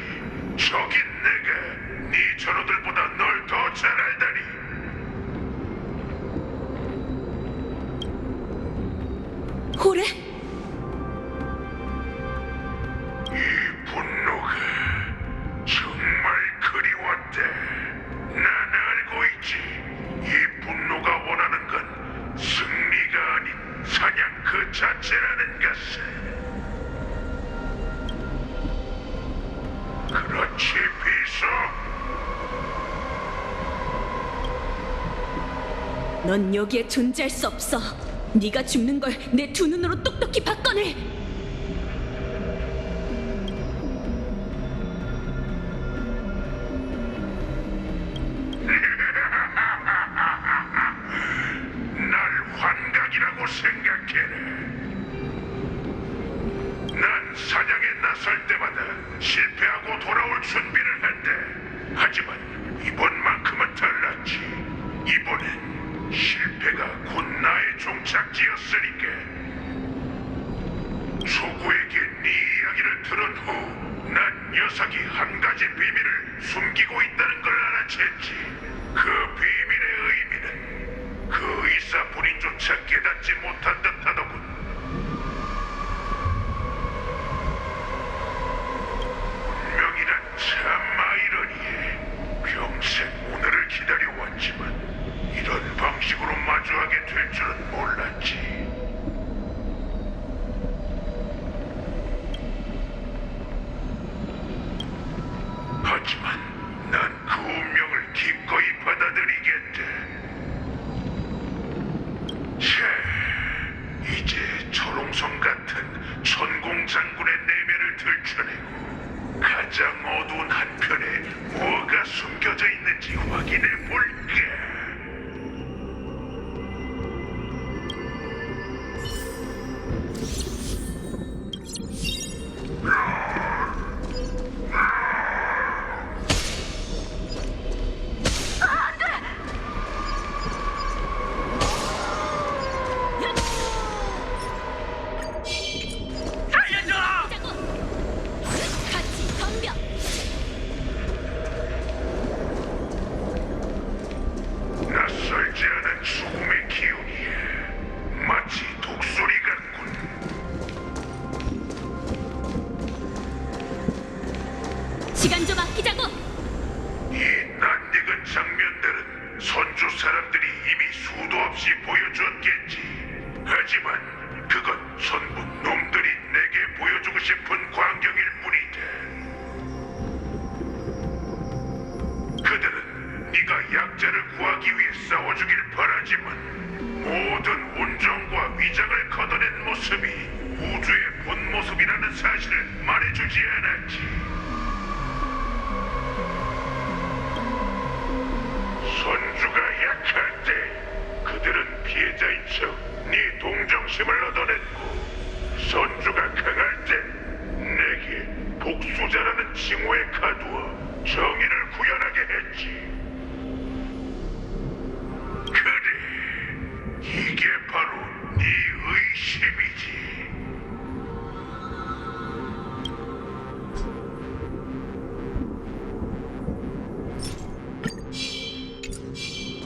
저긴 내가 네 전우들보다 널 더 잘 알다니. 호래? 이 분노가 정말 그리웠대. 난 알고 있지. 이 분노가 원하는 건 승리가 아닌 사냥 그 자체라는 것을. 그렇지, 비서. 넌 여기에 존재할 수 없어. 네가 죽는 걸 내 두 눈으로 똑똑히 봤거늘. 날 환각이라고 생각해라. 난 사냥에 나설 때마다 실패하고 돌아올 준비를 한다. 하지만 이번만큼은 달랐지. 이번엔 실패가 곧 나의 종착지였으니까. 조구에게 네 이야기를 들은 후 난 녀석이 한 가지 비밀을 숨기고 있다는 걸 알아챘지. 그 비밀의 의미는 그 의사 본인조차 깨닫지 못한 듯하더군. 운명이란 참 아이러니해. 평생 오늘을 기다려왔지만 이런 방식으로 마주하게 될 줄은 몰랐지. 하지만 난 그 운명을 기꺼이 받아들이겠다. 자, 이제 초롱성 같은 천공 장군의 내면을 들춰내고 가장 어두운 한편에 뭐가 숨겨져 있는지 확인해 볼까. 수도 없이 보여줬겠지. 하지만 그건 전부 놈들이 내게 보여주고 싶은 광경일 뿐이다. 그들은 네가 약자를 구하기 위해 싸워주길 바라지만 모든 온정과 위장을 걷어낸 모습이 우주의 본 모습이라는 사실을 말해주지 않았지. 선주가 약할 때 그들은 피해자인 척 네 동정심을 얻어냈고, 선주가 강할 때 내게 복수자라는 칭호에 가두어 정의를 구현하게 했지. 그래, 이게 바로 네 의심이지.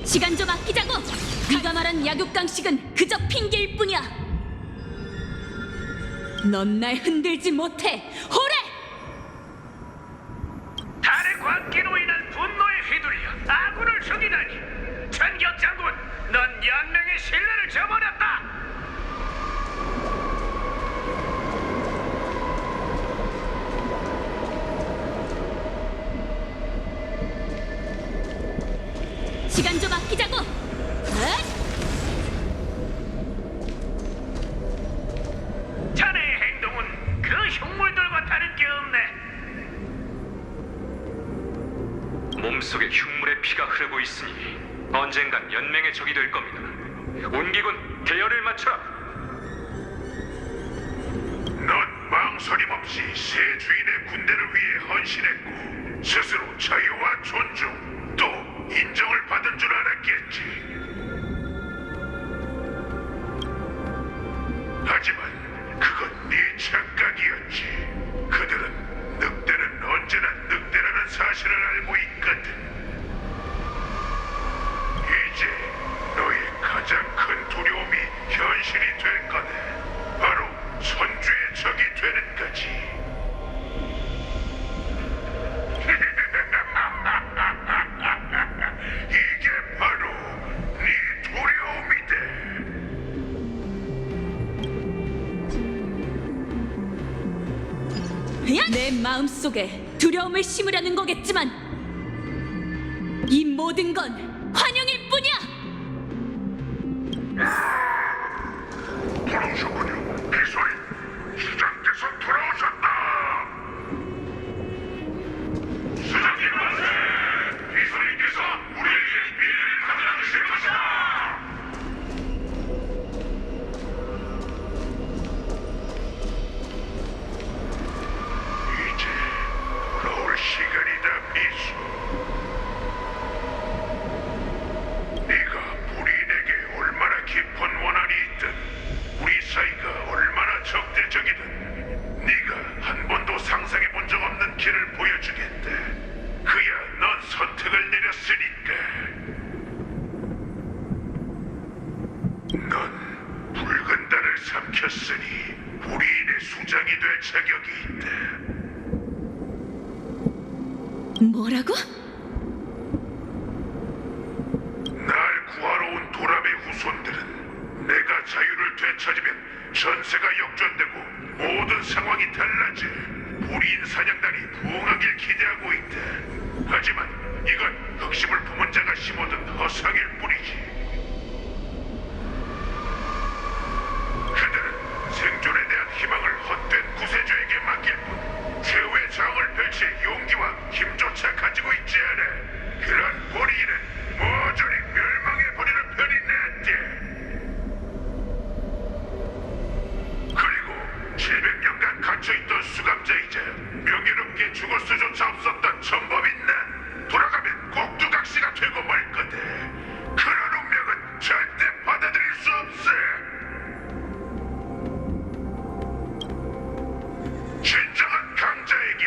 시간 좀 아끼자고! 네가 말한 약육강식은 그저 핑계일 뿐이야. 넌 날 흔들지 못해, 호래! 달의 광기로 인한 분노에 휘둘려 아군을 죽이다니. 전격 장군, 넌 연맹의 신뢰를 저버렸다. 시간 좀 아끼자고! 자네의 행동은 그 흉물들과 다를 게 없네. 몸속에 흉물의 피가 흐르고 있으니 언젠간 연맹의 적이 될 겁니다. 온기군, 대열을 맞춰라. 넌 망설임 없이 새 주인의 군대를 위해 헌신했고, 스스로 자유와 존중, 또 인정을 받은 줄 알았겠지. 하지만 그건 네 착각이었지. 그들은 늑대는 언제나 늑대라는 사실을 알고 있거든. 이제 너의 가장 큰 두려움이 현실이 될 거네. 바로 선주의 적이 되는 거지. 이게 바로 네 두려움이다. 내 마음속에 두려움을 심으려는 거겠지만 이 모든 건 환영일 뿐이야! 돌아오셨군요. 비소리, 수장께서 돌아오셨다. 수장님 만세! 비소리께서 우리에게 미래를 가져다 주실 것이다. 이제 돌아올 시간이다, 비소. 네가 불인에게 얼마나 깊은 원한이 있든, 우리 사이가 얼마나 적대적이든 네가 한 번도 상상해 본 적 없는 길을 보여주겠다. 그야 넌 선택을 내렸으니까. 넌 붉은 달을 삼켰으니 불인의 수장이 될 자격이 있다. 뭐라고? 날 구하러 온 도람의 후손들은 내가 자유를 되찾으면 전세가 역전되고 모든 상황이 달라져 불인 사냥단이 부흥하길 기대하고 있다. 하지만 이건 흑심을 품은 자가 심어둔 허상일 뿐이지. 그들은 생존에 대한 희망을 헛된 구세주에게 맡길 뿐 최후의 저항을 펼칠 용기와 힘조차 가지고 있지 않아. 그런 불인은 모조리 멸망해버리는 편이 낫대. 그리고 700년간 갇혀있던 수감자이자 명예롭게 죽을 수조차 없었던 전범인 난 돌아가면 꼭두각시가 되고 말 거다. 그런 운명은 절대 받아들일 수 없어. 진정한 강자에게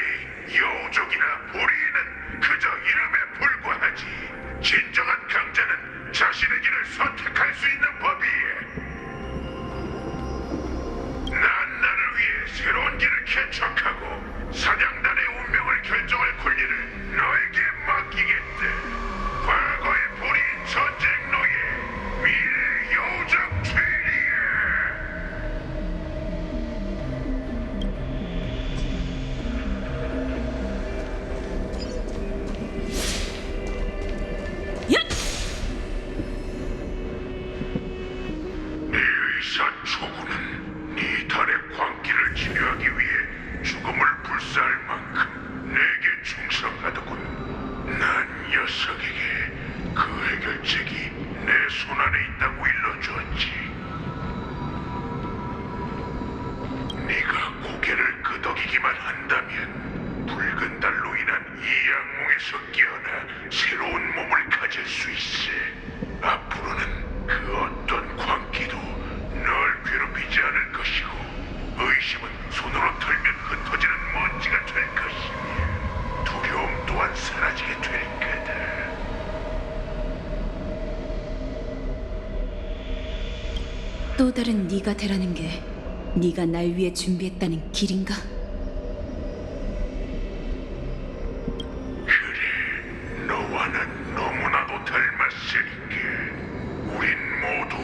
여우족이나 보리는 그저 이름에 불과하지. 진정한 강자는 자신의 길을 선택할 수 있는 법이에. 난 나를 위해 새로운 길을 개척하고 사냥단의 운명을 결정할 권리를 너에게 맡기겠다. 과거의 불인 전쟁 노예 의사 초구는 네 달의 광기를 치료하기 위해 죽음을 불사할 만큼 내게 충성하더군. 난 녀석에게 그 해결책이 내 손안에 있다고 일러주었지. 네가 고개를 끄덕이기만 한다면 붉은 달로 인한 이 악몽에서 깨어나 새로운 몸을 가질 수 있어. 앞으로는 그 어떤 광기도 널 괴롭히지 않을 것이고 의심은 손으로 털면 흩어지는 먼지가 될 것이며 두려움 또한 사라지게 될 거다. 또 다른 네가 되라는 게 네가 날 위해 준비했다는 길인가? 그래, 너와 난 너무나도 닮았으니까 우린 모두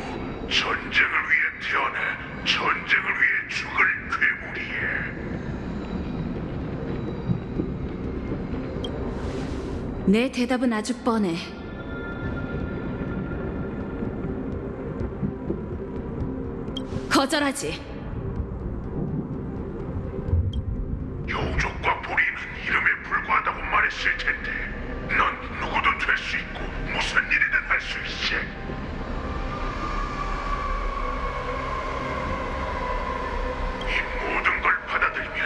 전쟁을 위해 태어나 전쟁을 위해 죽을 괴물이야. 내 대답은 아주 뻔해. 거절하지. 여우족과 보리는 이름에 불과하다고 말했을 텐데 넌 누구든 될 수 있고 무슨 일이든 할 수 있어. 이 모든 걸 받아들이면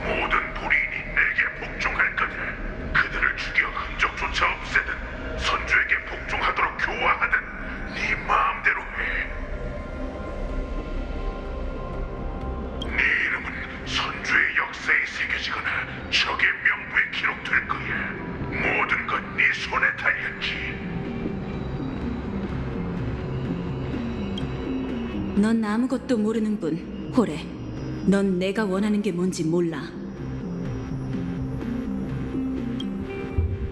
모든 보리인이 내게 복종할 거다. 그들을 죽여 흔적조차 없애든 선주에게 복종하도록 교화하든 네 마음대로 해. 네 이름은 선주의 역사에 새겨지거나 적의 명부에 기록될 거야. 모든 건 네 손에 달렸지. 넌 아무것도 모르는군, 호레. 넌 내가 원하는 게 뭔지 몰라.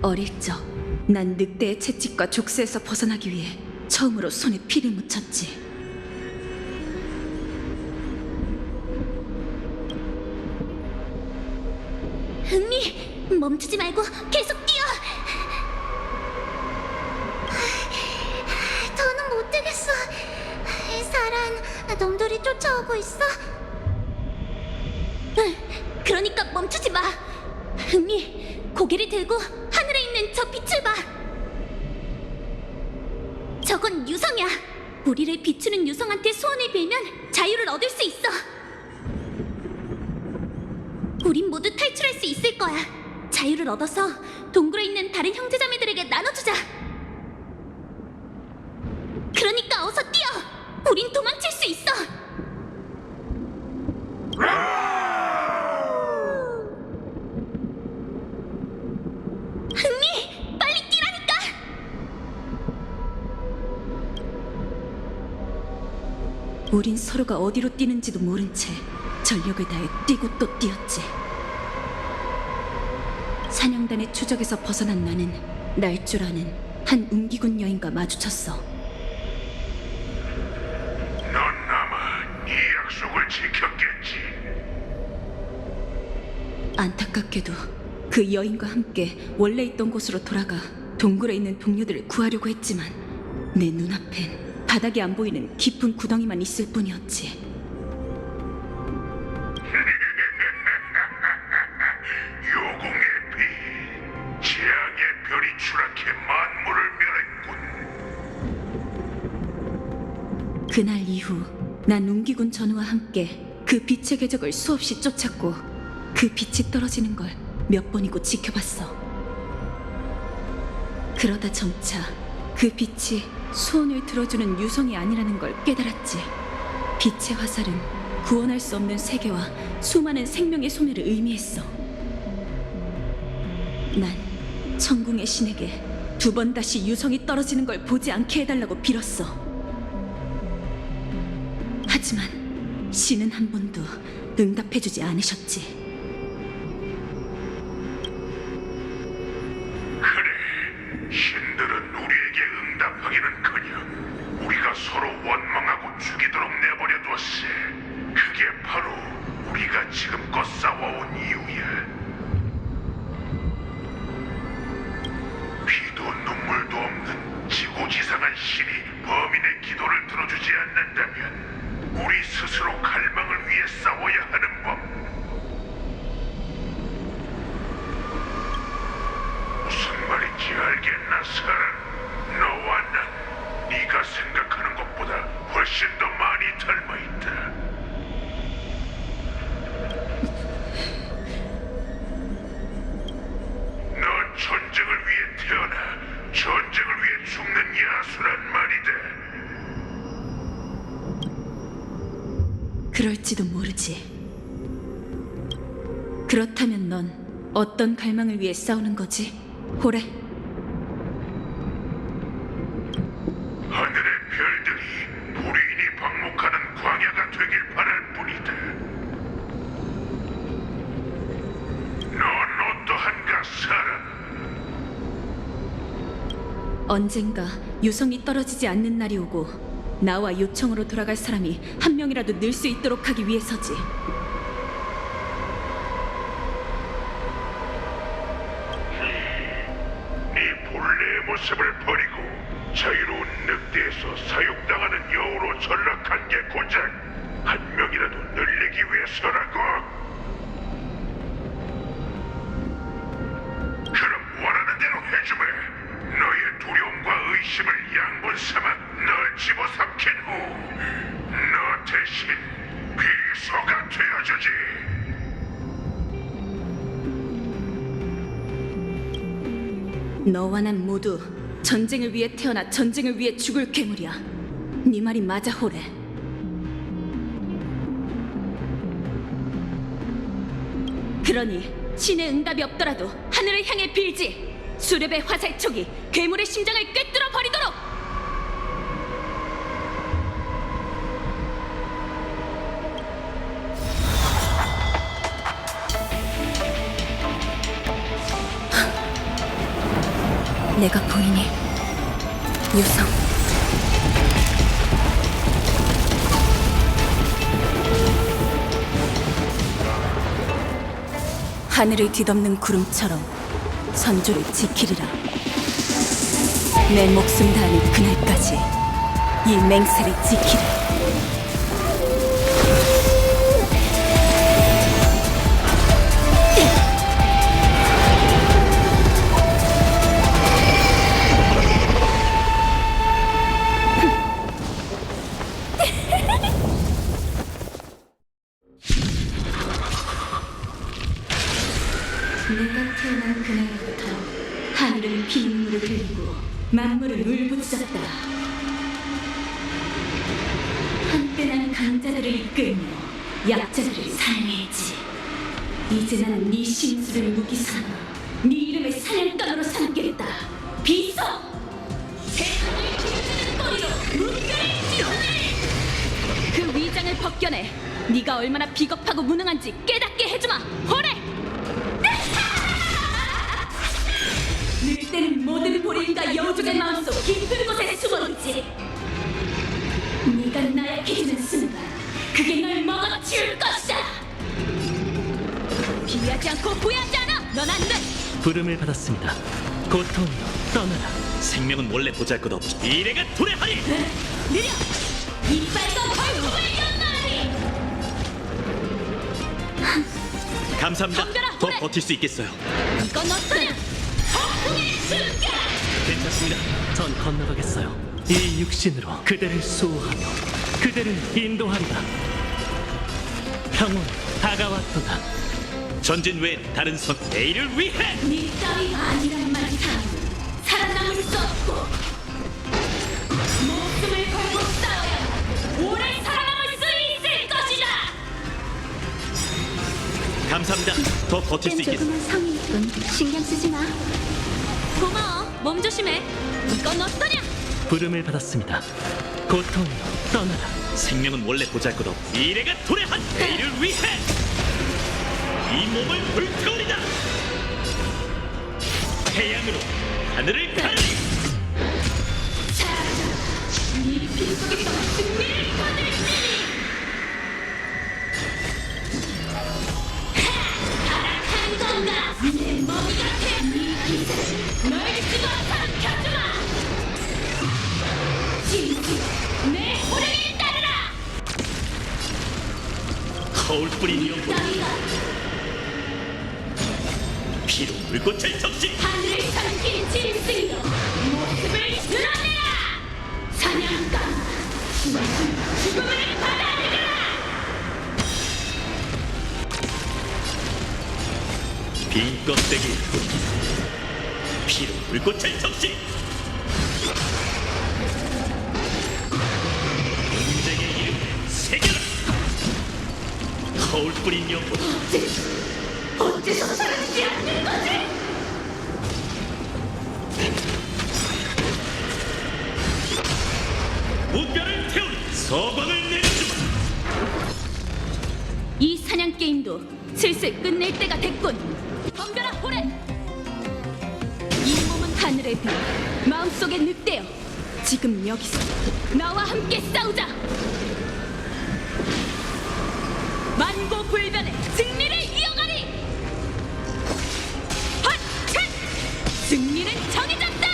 어릴 적, 난 늑대의 채찍과 족쇄에서 벗어나기 위해 처음으로 손에 피를 묻혔지. 흥미, 멈추지 말고 계속 뛰어. 더는 못 되겠어. 사란, 놈들이 쫓아오고 있어. 그러니까 멈추지 마. 흥미, 고개를 들고 하늘에 있는 저 빛을 봐. 저건 유성이야. 우리를 비추는 유성한테 소원을 빌면 자유를 얻을 수 있어. 우린 모두 탈출할 수 있을 거야. 자유를 얻어서 동굴에 있는 다른 형제자매들에게 나눠주자. 그러니까 어서 뛰어. 우린 도망칠 수 있어. 흥미, 빨리 뛰라니까. 우린 서로가 어디로 뛰는지도 모른 채 전력을 다해 뛰고 또 뛰었지. 사냥단의 추적에서 벗어난 나는 날 줄 아는 한 웅기군 여인과 마주쳤어. 넌 아마 네 약속을 지켰겠지. 안타깝게도 그 여인과 함께 원래 있던 곳으로 돌아가 동굴에 있는 동료들을 구하려고 했지만 내 눈앞엔 바닥에 안 보이는 깊은 구덩이만 있을 뿐이었지. 요공의 비, 재앙의 별이 추락해 만물을 멸했군. 그날 이후 난 웅기군 전우와 함께 그 빛의 궤적을 수없이 쫓았고 그 빛이 떨어지는 걸 몇 번이고 지켜봤어. 그러다 점차 그 빛이 소원을 들어주는 유성이 아니라는 걸 깨달았지. 빛의 화살은 구원할 수 없는 세계와 수많은 생명의 소멸을 의미했어. 난 천궁의 신에게 두 번 다시 유성이 떨어지는 걸 보지 않게 해달라고 빌었어. 하지만 신은 한 번도 응답해주지 않으셨지. 신들은 우리에게 응답하기는커녕 우리가 서로 원망하고 죽이도록 내버려뒀어. 그게 바로 우리가 지금껏 싸워온 이유야. 피도 눈물도 없는 지고지상한 신이 범인의 기도를 들어주지 않는다면 우리 스스로 갈망을 위해 싸워야 하는 법. 무슨 말인지 알겠나, 사랑? 너와 난 네가 생각하는 것보다 훨씬 더 많이 닮아 있다. 넌 전쟁을 위해 태어나 전쟁을 위해 죽는 야수란 말이다. 그럴지도 모르지. 그렇다면 넌 어떤 갈망을 위해 싸우는 거지? 호레? 하늘의 별들이 불의인이 방목하는 광야가 되길 바랄 뿐이다. 넌 어떠한가, 사람? 언젠가 유성이 떨어지지 않는 날이 오고 나와 요청으로 돌아갈 사람이 한 명이라도 늘 수 있도록 하기 위해서지. 네 본래의 모습을 버리고 자유로운 늑대에서 사육당하는 여우로 전락한 게 고작 한 명이라도 늘리기 위해서라고. 그럼 원하는 대로 해주마. 너의 두려움과 의심을 양분 삼아 널 집어삼킨 후 너 대신 비서가 되어주지. 너와 난 모두 전쟁을 위해 태어나 전쟁을 위해 죽을 괴물이야. 네 말이 맞아, 호레. 그러니 신의 응답이 없더라도 하늘을 향해 빌지. 수렵의 화살촉이 괴물의 심장을 꿰뚫어 버리도록. 내가 보이니? 유성. 하늘을 뒤덮는 구름처럼 선조를 지키리라. 내 목숨 다하는 그날까지 이 맹세를 지키리. 내가 태어난 그날부터 하늘은 피눈물을 흘리고 만물은 울부짖었다. 한때 난 강자들을 이끌며 약자들을 사냥했지. 이제 난 네 심수를 무기 삼아 네 이름을 사냥감으로 삼겠다. 비서! 세상을 기르는 꼬리로 문가를 찌르네! 그 위장을 벗겨내 네가 얼마나 비겁하고 무능한지 깨닫게 해주마, 호레! 늑대는 모든 보리인과 여우족의 마음속 깊은 곳에 숨어있지. 네가 나약해지는 순간 그게 널 먹어치울 것이다. 피하지 않고 후회하지 않아. 넌 안 돼. 부름을 받았습니다. 고통이여 떠나라. 생명은 원래 보잘것없지. 미래가 도래하리. 느려. 이빨과 벌통을 연마하리. 감사합니다. 덤벼라, 더 호레. 버틸 수 있겠어요. 이건 어떠냐? 폭풍의 순간. 괜찮습니다. 전 건너가겠어요. 이 육신으로 그대를 수호하며 그대를 인도하리라. 평온 다가왔도다. 전진 외 다른 선 내일을 위해. 네 따위가 아니란 말이다. 살아남을 수 없고 목숨을 걸고 싸워야 오래 살아남을 수 있을 것이다. 감사합니다. 더 버틸 수 있겠어. 조금은 성의 있군. 신경 쓰지 마. 고마워. 몸 조심해. 이건 어떠냐? 부름을 받았습니다. 고통이여 떠나라. 생명은 원래 보잘것없. 미래가 도래한 내일을 위해 이 몸을 불태우리다. 태양으로 하늘을 가르리. 네 빗속에서 승리를 거둘지니. 가라한 건가? 내 몸 같아. 네 기세를 널 집어삼켜주마. 진실 내 호령에 따르라. 거울 뿌린 영혼 피로 물꽃을 적시 하늘을 삼킨 짐승이여 모습을 드러내라. 사냥감 죽음을 받아들여라. 빈 껍데기 피로 물꽃을 적시 전쟁의 이름 새겨라 거울 뿌린 영혼 어째서 사라지지 않는 거지? 무뼈를 태우는 서광을 내려주마 이 사냥 게임도 슬슬 끝낼 때가 됐군. 덤벼라 호렌. 이 몸은 하늘의 별, 마음속의 늑대여. 지금 여기서 나와 함께 싸우자. 만고불변의 승리를 이어가리. 헛! 승리는 정해졌다.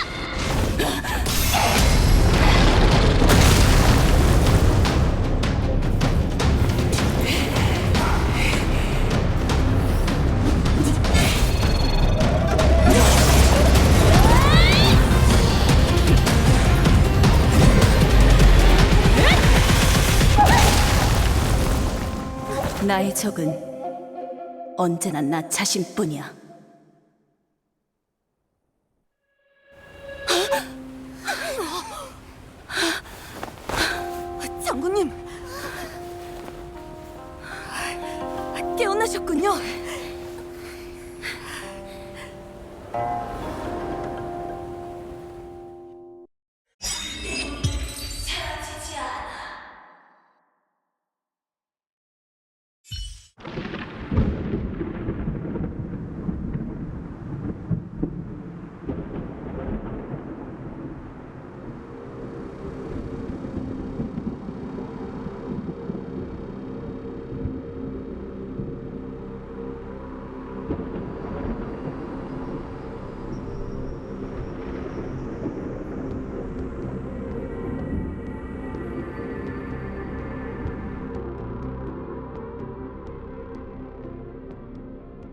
나의 적은 언제나 나 자신뿐이야. 장군님, 깨어나셨군요.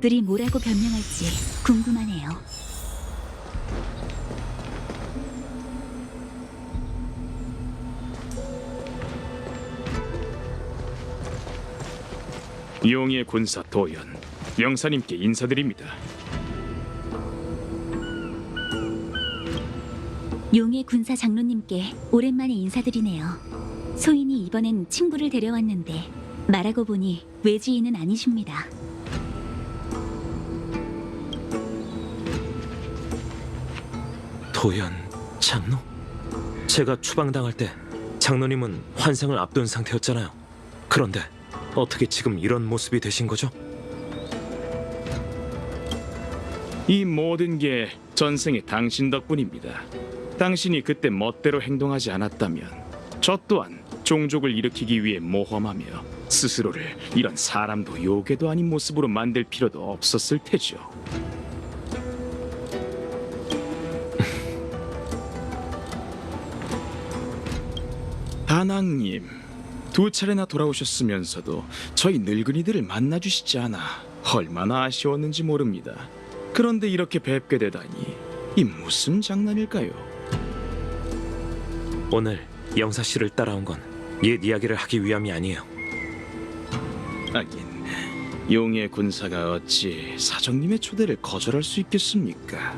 들이 뭐라고 변명할지 궁금하네요. 용의 군사 도연 영사님께 인사드립니다. 용의 군사 장로님께 오랜만에 인사드리네요. 소인이 이번엔 친구를 데려왔는데 말하고 보니 외지인은 아니십니다. 도연 장로? 제가 추방당할 때 장로님은 환생을 앞둔 상태였잖아요. 그런데 어떻게 지금 이런 모습이 되신 거죠? 이 모든 게 전생의 당신 덕분입니다. 당신이 그때 멋대로 행동하지 않았다면 저 또한 종족을 일으키기 위해 모험하며 스스로를 이런 사람도 요괴도 아닌 모습으로 만들 필요도 없었을 테죠. 다낭님, 두 차례나 돌아오셨으면서도 저희 늙은이들을 만나주시지 않아 얼마나 아쉬웠는지 모릅니다. 그런데 이렇게 뵙게 되다니 이 무슨 장난일까요? 오늘 영사 씨를 따라온 건 옛 이야기를 하기 위함이 아니에요. 하긴 용의 군사가 어찌 사정님의 초대를 거절할 수 있겠습니까?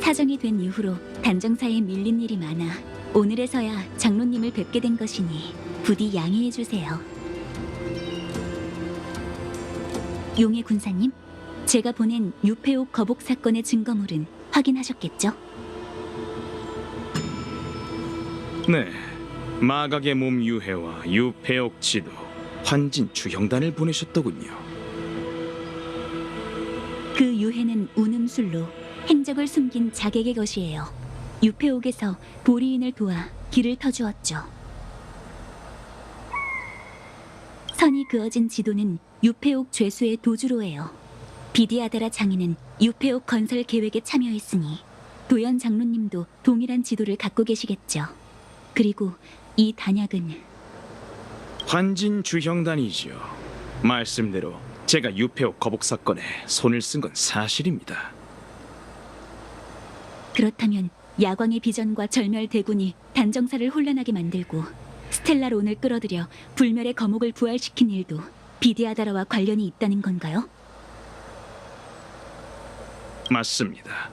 사정이 된 이후로 단정사에 밀린 일이 많아 오늘에서야 장로님을 뵙게 된 것이니 부디 양해해 주세요. 용의 군사님, 제가 보낸 유폐옥 거복 사건의 증거물은 확인하셨겠죠? 네, 마각의 몸 유해와 유폐옥 지도, 환진 주형단을 보내셨더군요. 그 유해는 운음술로 행적을 숨긴 자객의 것이에요. 유폐옥에서 보리인을 도와 길을 터주었죠. 선이 그어진 지도는 유폐옥 죄수의 도주로예요. 비디아다라 장인은 유폐옥 건설 계획에 참여했으니 도연 장로님도 동일한 지도를 갖고 계시겠죠. 그리고 이 단약은 환진 주형단이지요. 말씀대로 제가 유폐옥 거북 사건에 손을 쓴 건 사실입니다. 그렇다면 야광의 비전과 절멸 대군이 단정사를 혼란하게 만들고 스텔라론을 끌어들여 불멸의 거목을 부활시킨 일도 비디아다라와 관련이 있다는 건가요? 맞습니다.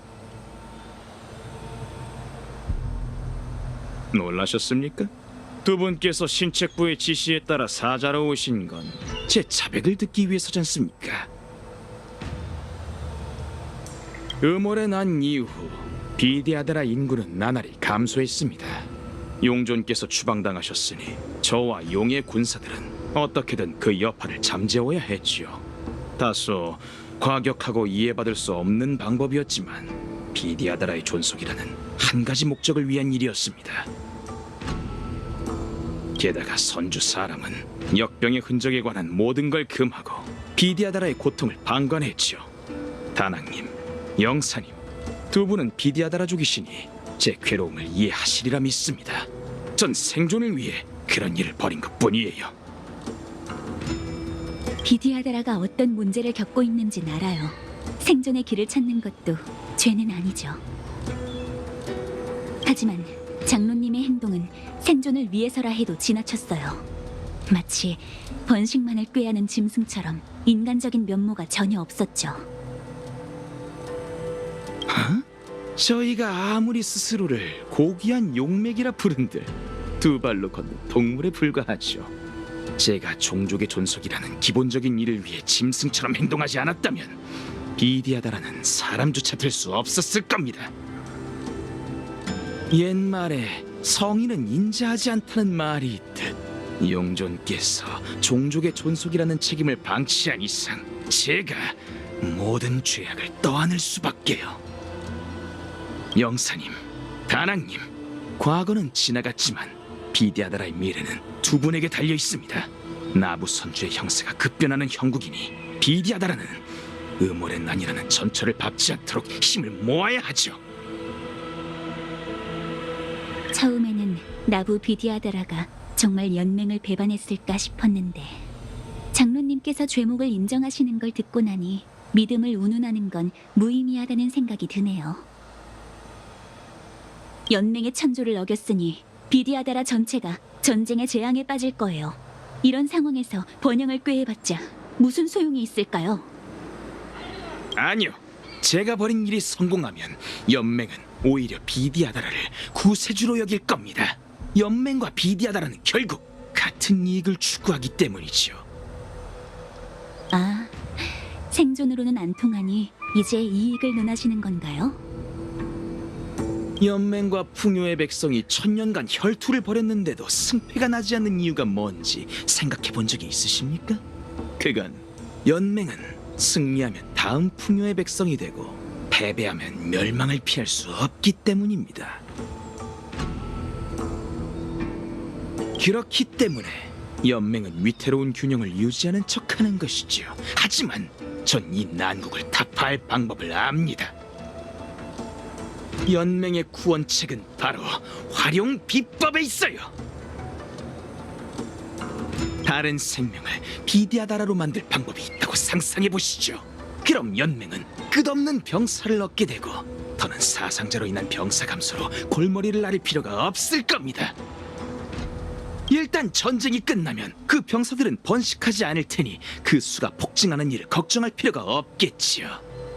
놀라셨습니까? 두 분께서 신책부의 지시에 따라 사자로 오신 건 제 자백을 듣기 위해서지 않습니까? 음월에 난 이후 비디아다라 인구는 나날이 감소했습니다. 용존께서 추방당하셨으니 저와 용의 군사들은 어떻게든 그 여파를 잠재워야 했지요. 다소 과격하고 이해받을 수 없는 방법이었지만 비디아다라의 존속이라는 한 가지 목적을 위한 일이었습니다. 게다가 선주 사람은 역병의 흔적에 관한 모든 걸 금하고 비디아다라의 고통을 방관했지요. 다낭님, 영사님, 두 분은 비디아다라족이시니 제 괴로움을 이해하시리라 믿습니다. 전 생존을 위해 그런 일을 벌인 것뿐이에요. 비디아다라가 어떤 문제를 겪고 있는진 알아요. 생존의 길을 찾는 것도 죄는 아니죠. 하지만 장로님의 행동은 생존을 위해서라 해도 지나쳤어요. 마치 번식만을 꾀하는 짐승처럼 인간적인 면모가 전혀 없었죠. 저희가 아무리 스스로를 고귀한 용맥이라 부른들 두 발로 걷는 동물에 불과하죠. 제가 종족의 존속이라는 기본적인 일을 위해 짐승처럼 행동하지 않았다면 비디아다라는 사람조차 될 수 없었을 겁니다. 옛말에 성인은 인자하지 않다는 말이 있듯 용존께서 종족의 존속이라는 책임을 방치한 이상 제가 모든 죄악을 떠안을 수밖에요. 영사님, 다낭님, 과거는 지나갔지만 비디아다라의 미래는 두 분에게 달려 있습니다. 나부 선주의 형세가 급변하는 형국이니 비디아다라는 음월의 난이라는 전철을 밟지 않도록 힘을 모아야 하죠. 처음에는 나부 비디아다라가 정말 연맹을 배반했을까 싶었는데 장로님께서 죄목을 인정하시는 걸 듣고 나니 믿음을 운운하는 건 무의미하다는 생각이 드네요. 연맹의 천조를 어겼으니 비디아다라 전체가 전쟁의 재앙에 빠질 거예요. 이런 상황에서 번영을 꾀해봤자 무슨 소용이 있을까요? 아니요. 제가 벌인 일이 성공하면 연맹은 오히려 비디아다라를 구세주로 여길 겁니다. 연맹과 비디아다라는 결국 같은 이익을 추구하기 때문이죠. 아, 생존으로는 안 통하니 이제 이익을 논하시는 건가요? 연맹과 풍요의 백성이 천년간 혈투를 벌였는데도 승패가 나지 않는 이유가 뭔지 생각해 본 적이 있으십니까? 그건 연맹은 승리하면 다음 풍요의 백성이 되고 패배하면 멸망을 피할 수 없기 때문입니다. 그렇기 때문에 연맹은 위태로운 균형을 유지하는 척하는 것이지요. 하지만 전 이 난국을 타파할 방법을 압니다. 연맹의 구원책은 바로 활용 비법에 있어요. 다른 생명을 비디아다라로 만들 방법이 있다고 상상해 보시죠. 그럼 연맹은 끝없는 병사를 얻게 되고 더는 사상자로 인한 병사 감소로 골머리를 앓을 필요가 없을 겁니다. 일단 전쟁이 끝나면 그 병사들은 번식하지 않을 테니 그 수가 폭증하는 일을 걱정할 필요가 없겠지요.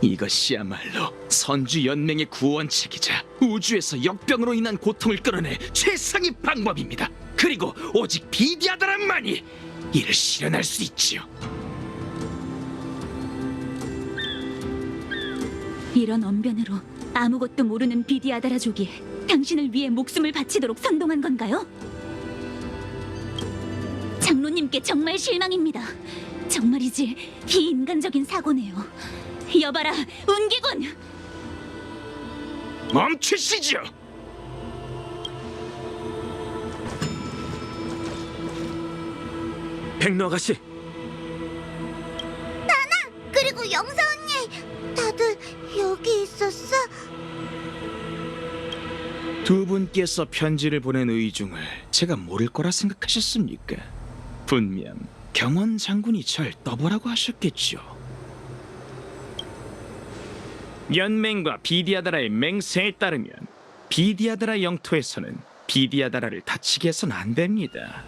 이것이야말로 선주 연맹의 구원책이자 우주에서 역병으로 인한 고통을 끌어낼 최상의 방법입니다. 그리고 오직 비디아다라만이 이를 실현할 수 있지요. 이런 언변으로 아무것도 모르는 비디아다라족이 당신을 위해 목숨을 바치도록 선동한 건가요? 장로님께 정말 실망입니다. 정말이지 비인간적인 사고네요. 여봐라, 운기군! 멈추시죠! 백로 아가씨, 나나! 그리고 영사 언니! 다들 여기 있었어? 두 분께서 편지를 보낸 의중을 제가 모를 거라 생각하셨습니까? 분명 경원 장군이 절 떠보라고 하셨겠죠. 연맹과 비디아다라의 맹세에 따르면 비디아다라 영토에서는 비디아다라를 다치게 해서는 안 됩니다.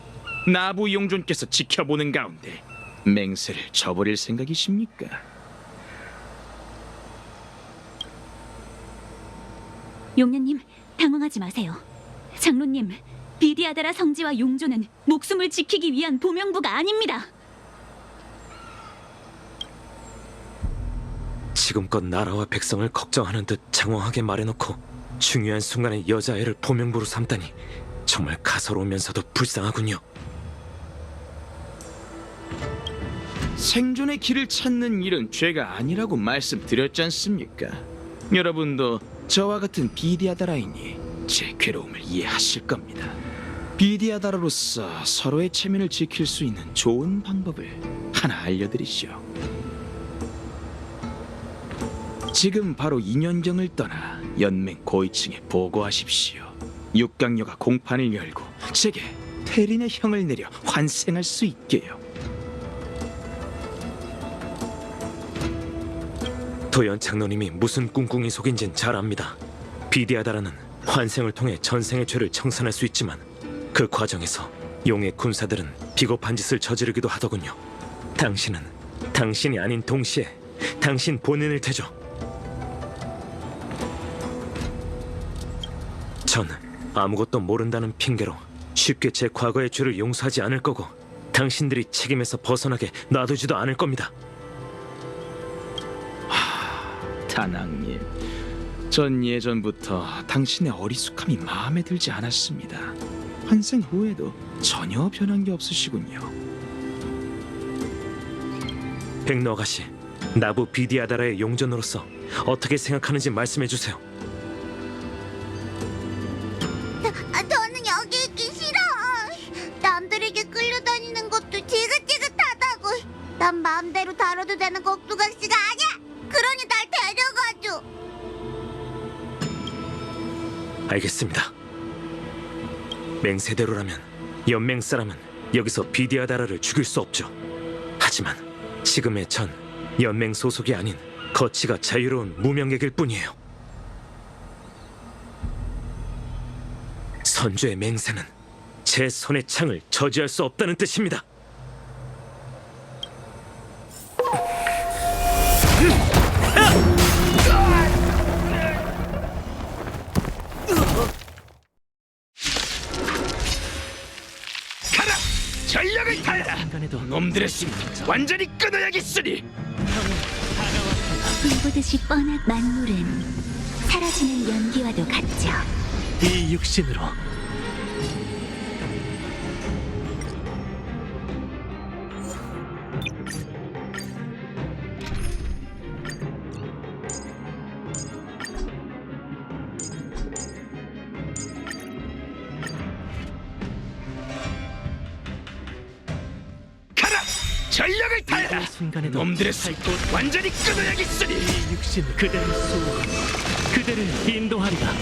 나부 용존께서 지켜보는 가운데 맹세를 저버릴 생각이십니까? 용녀님, 당황하지 마세요. 장로님, 비디아다라 성지와 용조는 목숨을 지키기 위한 보명부가 아닙니다. 지금껏 나라와 백성을 걱정하는 듯 장황하게 말해놓고 중요한 순간에 여자애를 보명부로 삼다니 정말 가소로우면서도 불쌍하군요. 생존의 길을 찾는 일은 죄가 아니라고 말씀드렸지 않습니까? 여러분도 저와 같은 비디아다라이니 제 괴로움을 이해하실 겁니다. 비디아다라로서 서로의 체면을 지킬 수 있는 좋은 방법을 하나 알려드리죠. 지금 바로 인연경을 떠나 연맹 고위층에 보고하십시오. 육강녀가 공판을 열고 제게 테린의 형을 내려 환생할 수 있게요. 도연 장로님이 무슨 꿍꿍이 속인진 잘 압니다. 비디아다라는 환생을 통해 전생의 죄를 청산할 수 있지만 그 과정에서 용의 군사들은 비겁한 짓을 저지르기도 하더군요. 당신은 당신이 아닌 동시에 당신 본인일 테죠. 전 아무것도 모른다는 핑계로 쉽게 제 과거의 죄를 용서하지 않을 거고 당신들이 책임에서 벗어나게 놔두지도 않을 겁니다. 다낭님, 전 예전부터 당신의 어리숙함이 마음에 들지 않았습니다. 환생 후에도 전혀 변한 게 없으시군요. 백노아가씨, 나부 비디아다라의 용전으로서 어떻게 생각하는지 말씀해 주세요. 저는 여기 있기 싫어. 남들에게 끌려다니는 것도 지긋지긋하다고. 난 마음대로 다뤄도 되는 꼭두각시가 아니야. 그러니 날 데려가줘. 알겠습니다. 맹세대로라면 연맹 사람은 여기서 비디아다라를 죽일 수 없죠. 하지만 지금의 전 연맹 소속이 아닌 거치가 자유로운 무명객일 뿐이에요. 선조의 맹세는 제 손의 창을 저지할 수 없다는 뜻입니다. 가라! 전력을 다해라! 놈들의 숨 완전히 끊어야겠으니! 불보듯이 뻔한 만물은 사라지는 연기와도 같죠. 이 육신으로 가라! 전력을 다해라! 순간에도 놈들의 숨 완전히 끊어야겠으니! 이 육신 그대를 수호, 그대를 인도하리라.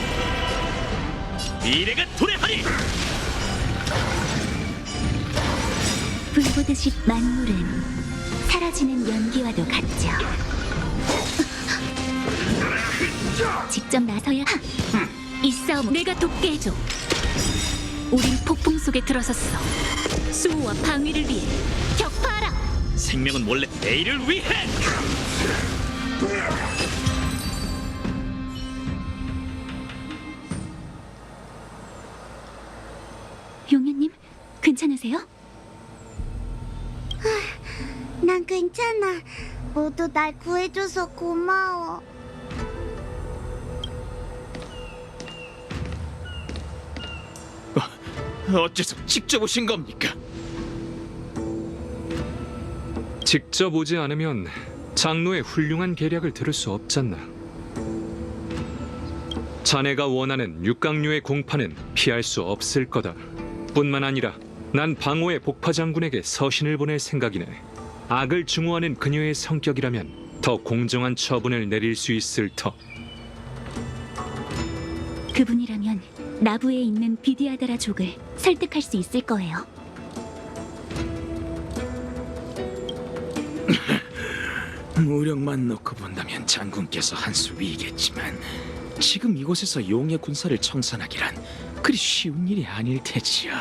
미래가 도래하리! 불보듯이 만물은 사라지는 연기와도 같죠. 직접 나서야 이 싸움 내가 돕게 해줘. 우린 폭풍 속에 들어섰어. 수호와 방위를 위해 격파하라. 생명은 원래 내일을 위해! 용녀님, 괜찮으세요? 난 괜찮아. 모두 날 구해줘서 고마워. 어째서 직접 오신 겁니까? 직접 오지 않으면 장로의 훌륭한 계략을 들을 수 없잖나. 자네가 원하는 육강류의 공판은 피할 수 없을 거다. 뿐만 아니라 난 방호의 복파 장군에게 서신을 보낼 생각이네. 악을 증오하는 그녀의 성격이라면 더 공정한 처분을 내릴 수 있을 터. 그분이라면 나부에 있는 비디아다라 족을 설득할 수 있을 거예요. 무력만 놓고 본다면 장군께서 한 수 위겠지만 지금 이곳에서 용의 군사를 청산하기란 그리 쉬운 일이 아닐 테지요.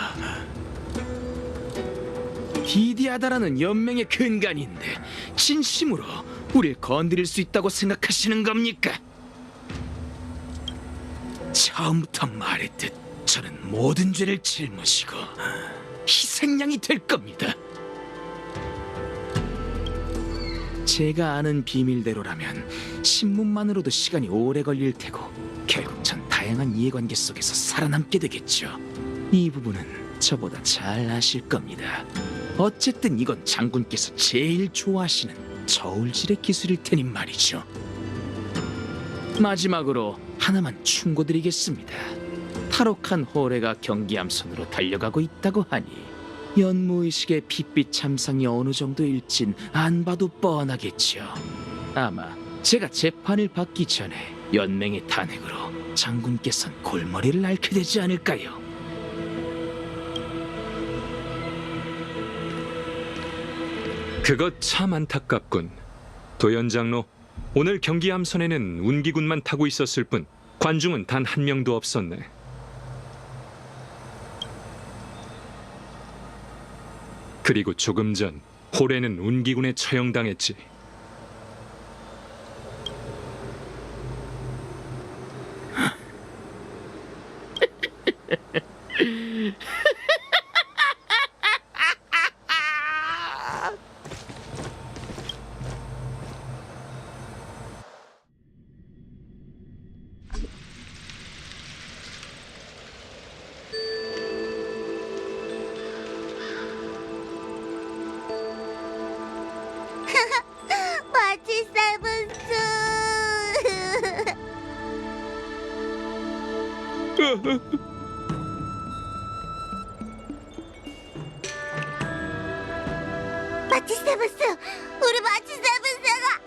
비디아다라는 연맹의 근간인데 진심으로 우릴 건드릴 수 있다고 생각하시는 겁니까? 처음부터 말했듯 저는 모든 죄를 짊어지고 희생양이 될 겁니다. 제가 아는 비밀대로라면 신문만으로도 시간이 오래 걸릴 테고 결국 전 다양한 이해관계 속에서 살아남게 되겠죠. 이 부분은 저보다 잘 아실 겁니다. 어쨌든 이건 장군께서 제일 좋아하시는 저울질의 기술일 테니 말이죠. 마지막으로 하나만 충고드리겠습니다. 탈옥한 호레가 경기함선으로 달려가고 있다고 하니 연무의식의 핏빛 참상이 어느 정도일진 안 봐도 뻔하겠죠. 아마 제가 재판을 받기 전에 연맹의 탄핵으로 장군께선 골머리를 앓게 되지 않을까요? 그것 참 안타깝군. 도연 장로, 오늘 경기함선에는 운기군만 타고 있었을 뿐 관중은 단 한 명도 없었네. 그리고 조금 전 호레는 운기군에 처형당했지. 마치 세븐스. 마치 세븐스, 우리 마치 세븐스가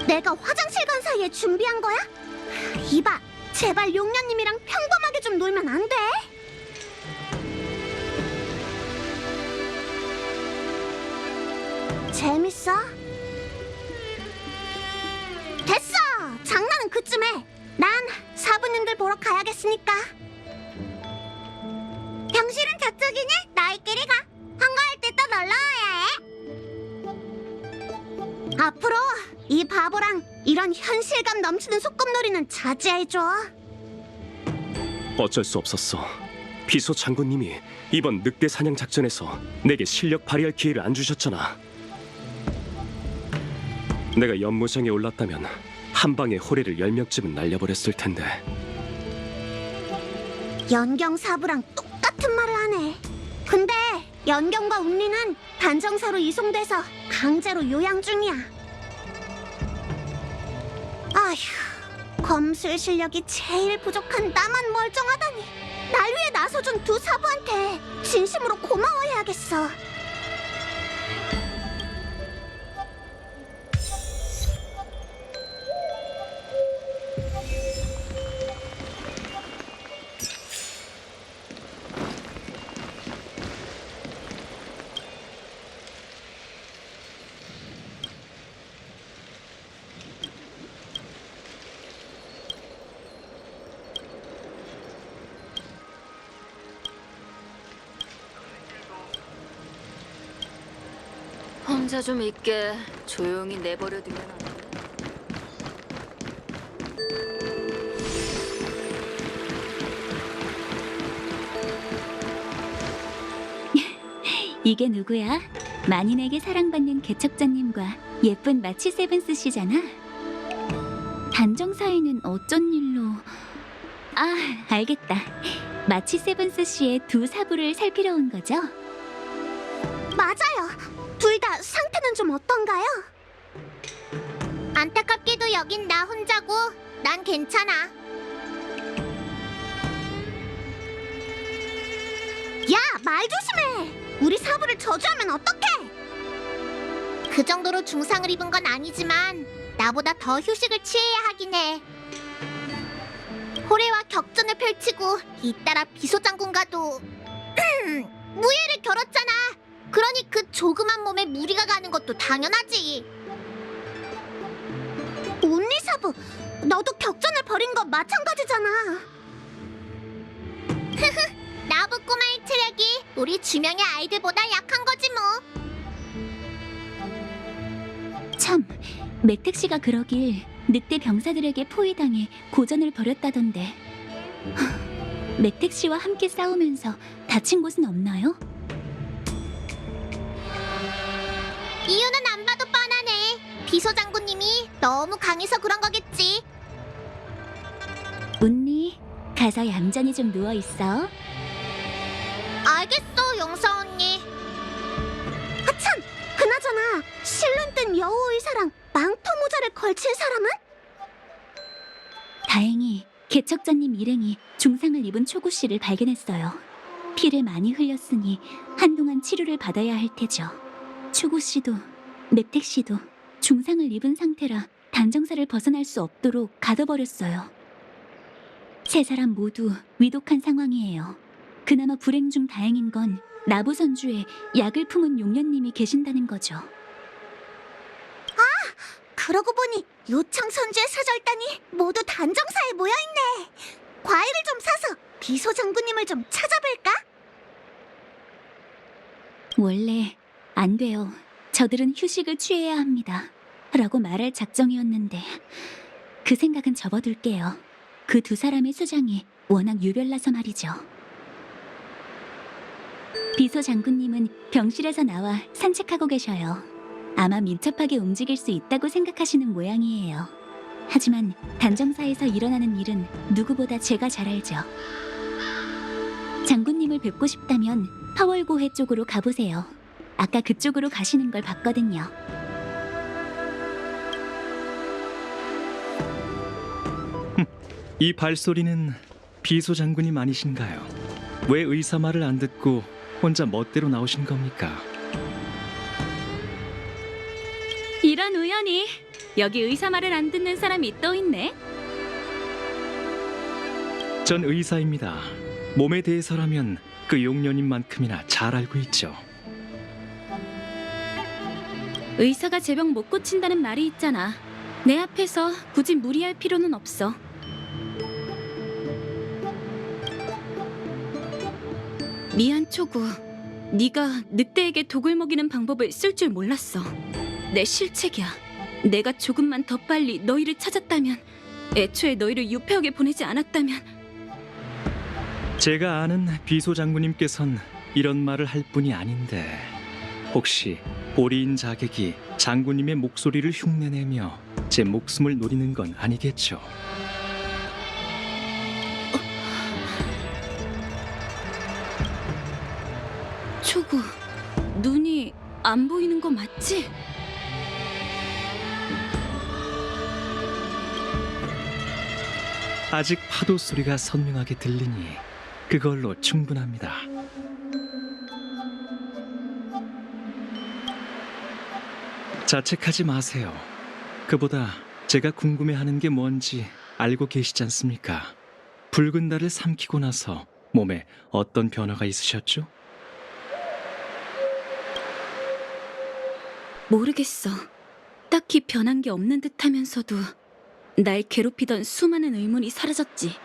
내가 화장실 간 사이에 준비한 거야? 이봐, 제발 용녀님이랑 평범하게 좀 놀면 안 돼? 재밌어? 됐어! 장난은 그쯤 해. 난 사부님들 보러 가야겠으니까. 병실은 저쪽이니? 너희끼리 가. 한가할 때 또 놀러 와야 해. 앞으로 이 바보랑 이런 현실감 넘치는 소꿉놀이는 자제해줘. 어쩔 수 없었어. 비소 장군님이 이번 늑대 사냥 작전에서 내게 실력 발휘할 기회를 안 주셨잖아. 내가 연무장에 올랐다면 한 방에 호래를 10명쯤은 날려버렸을 텐데. 연경 사부랑 똑같은 말을 하네. 근데 연경과 운리는 단정사로 이송돼서 강제로 요양 중이야. 아휴, 검술 실력이 제일 부족한 나만 멀쩡하다니. 날 위해 나서준 두 사부한테 진심으로 고마워해야겠어. 혼자 좀 있게 조용히 내버려두면 안 돼? 이게 누구야? 만인에게 사랑받는 개척자님과 예쁜 마치 세븐스 씨잖아. 단정 사이는 어쩐 일로... 아, 알겠다. 마치 세븐스 씨의 두 사부를 살피러 온 거죠? 맞아요. 둘 다 상태는 좀 어떤가요? 안타깝게도 여긴 나 혼자고 난 괜찮아. 야, 말 조심해. 우리 사부를 저주하면 어떡해? 그 정도로 중상을 입은 건 아니지만 나보다 더 휴식을 취해야 하긴 해. 호레와 격전을 펼치고 잇따라 비소장군과도 무예를 겨뤘잖아. 그러니 그 조그만 몸에 무리가 가는 것도 당연하지. 온리사부, 너도 격전을 벌인 거 마찬가지잖아. 나부 꼬마의 체력이 우리 주명의 아이들보다 약한 거지 뭐. 참, 맥택 씨가 그러길 늑대 병사들에게 포위당해 고전을 벌였다던데. 맥택 씨와 함께 싸우면서 다친 곳은 없나요? 이유는 안 봐도 뻔하네. 비소장군님이 너무 강해서 그런 거겠지. 운니, 가서 얌전히 좀 누워 있어. 알겠어, 용서 언니. 아참, 그나저나 실눈 뜬 여우 의사랑 망토 모자를 걸친 사람은? 다행히 개척자님 일행이 중상을 입은 초구 씨를 발견했어요. 피를 많이 흘렸으니 한동안 치료를 받아야 할 테죠. 초구 씨도 맥택 씨도 중상을 입은 상태라 단정사를 벗어날 수 없도록 가둬버렸어요. 세 사람 모두 위독한 상황이에요. 그나마 불행 중 다행인 건 나부선주에 약을 품은 용련님이 계신다는 거죠. 그러고 보니 요청 선주의 사절단이 모두 단정사에 모여있네. 과일을 좀 사서 비소장군님을 좀 찾아볼까? 원래 안 돼요. 저들은 휴식을 취해야 합니다. 라고 말할 작정이었는데 그 생각은 접어둘게요. 그 두 사람의 수장이 워낙 유별나서 말이죠. 비소 장군님은 병실에서 나와 산책하고 계셔요. 아마 민첩하게 움직일 수 있다고 생각하시는 모양이에요. 하지만 단정사에서 일어나는 일은 누구보다 제가 잘 알죠. 장군님을 뵙고 싶다면 파월고해 쪽으로 가보세요. 아까 그쪽으로 가시는 걸 봤거든요. 이 발소리는 비소 장군님 아니신가요? 왜 의사 말을 안 듣고 혼자 멋대로 나오신 겁니까? 이런 우연이. 여기 의사 말을 안 듣는 사람이 또 있네. 전 의사입니다. 몸에 대해서라면 그 용녀님만큼이나 잘 알고 있죠. 의사가 제 병 못 고친다는 말이 있잖아. 내 앞에서 굳이 무리할 필요는 없어. 미안 초구. 네가 늑대에게 독을 먹이는 방법을 쓸 줄 몰랐어. 내 실책이야. 내가 조금만 더 빨리 너희를 찾았다면, 애초에 너희를 유폐하게 보내지 않았다면. 제가 아는 비소 장군님께선 이런 말을 할 뿐이 아닌데 혹시 보리인 자객이 장군님의 목소리를 흉내내며 제 목숨을 노리는 건 아니겠죠? 초구, 눈이 안 보이는 거 맞지? 아직 파도 소리가 선명하게 들리니 그걸로 충분합니다. 자책하지 마세요. 그보다 제가 궁금해하는 게 뭔지 알고 계시지 않습니까? 붉은 달을 삼키고 나서 몸에 어떤 변화가 있으셨죠? 모르겠어. 딱히 변한 게 없는 듯하면서도 날 괴롭히던 수많은 의문이 사라졌지.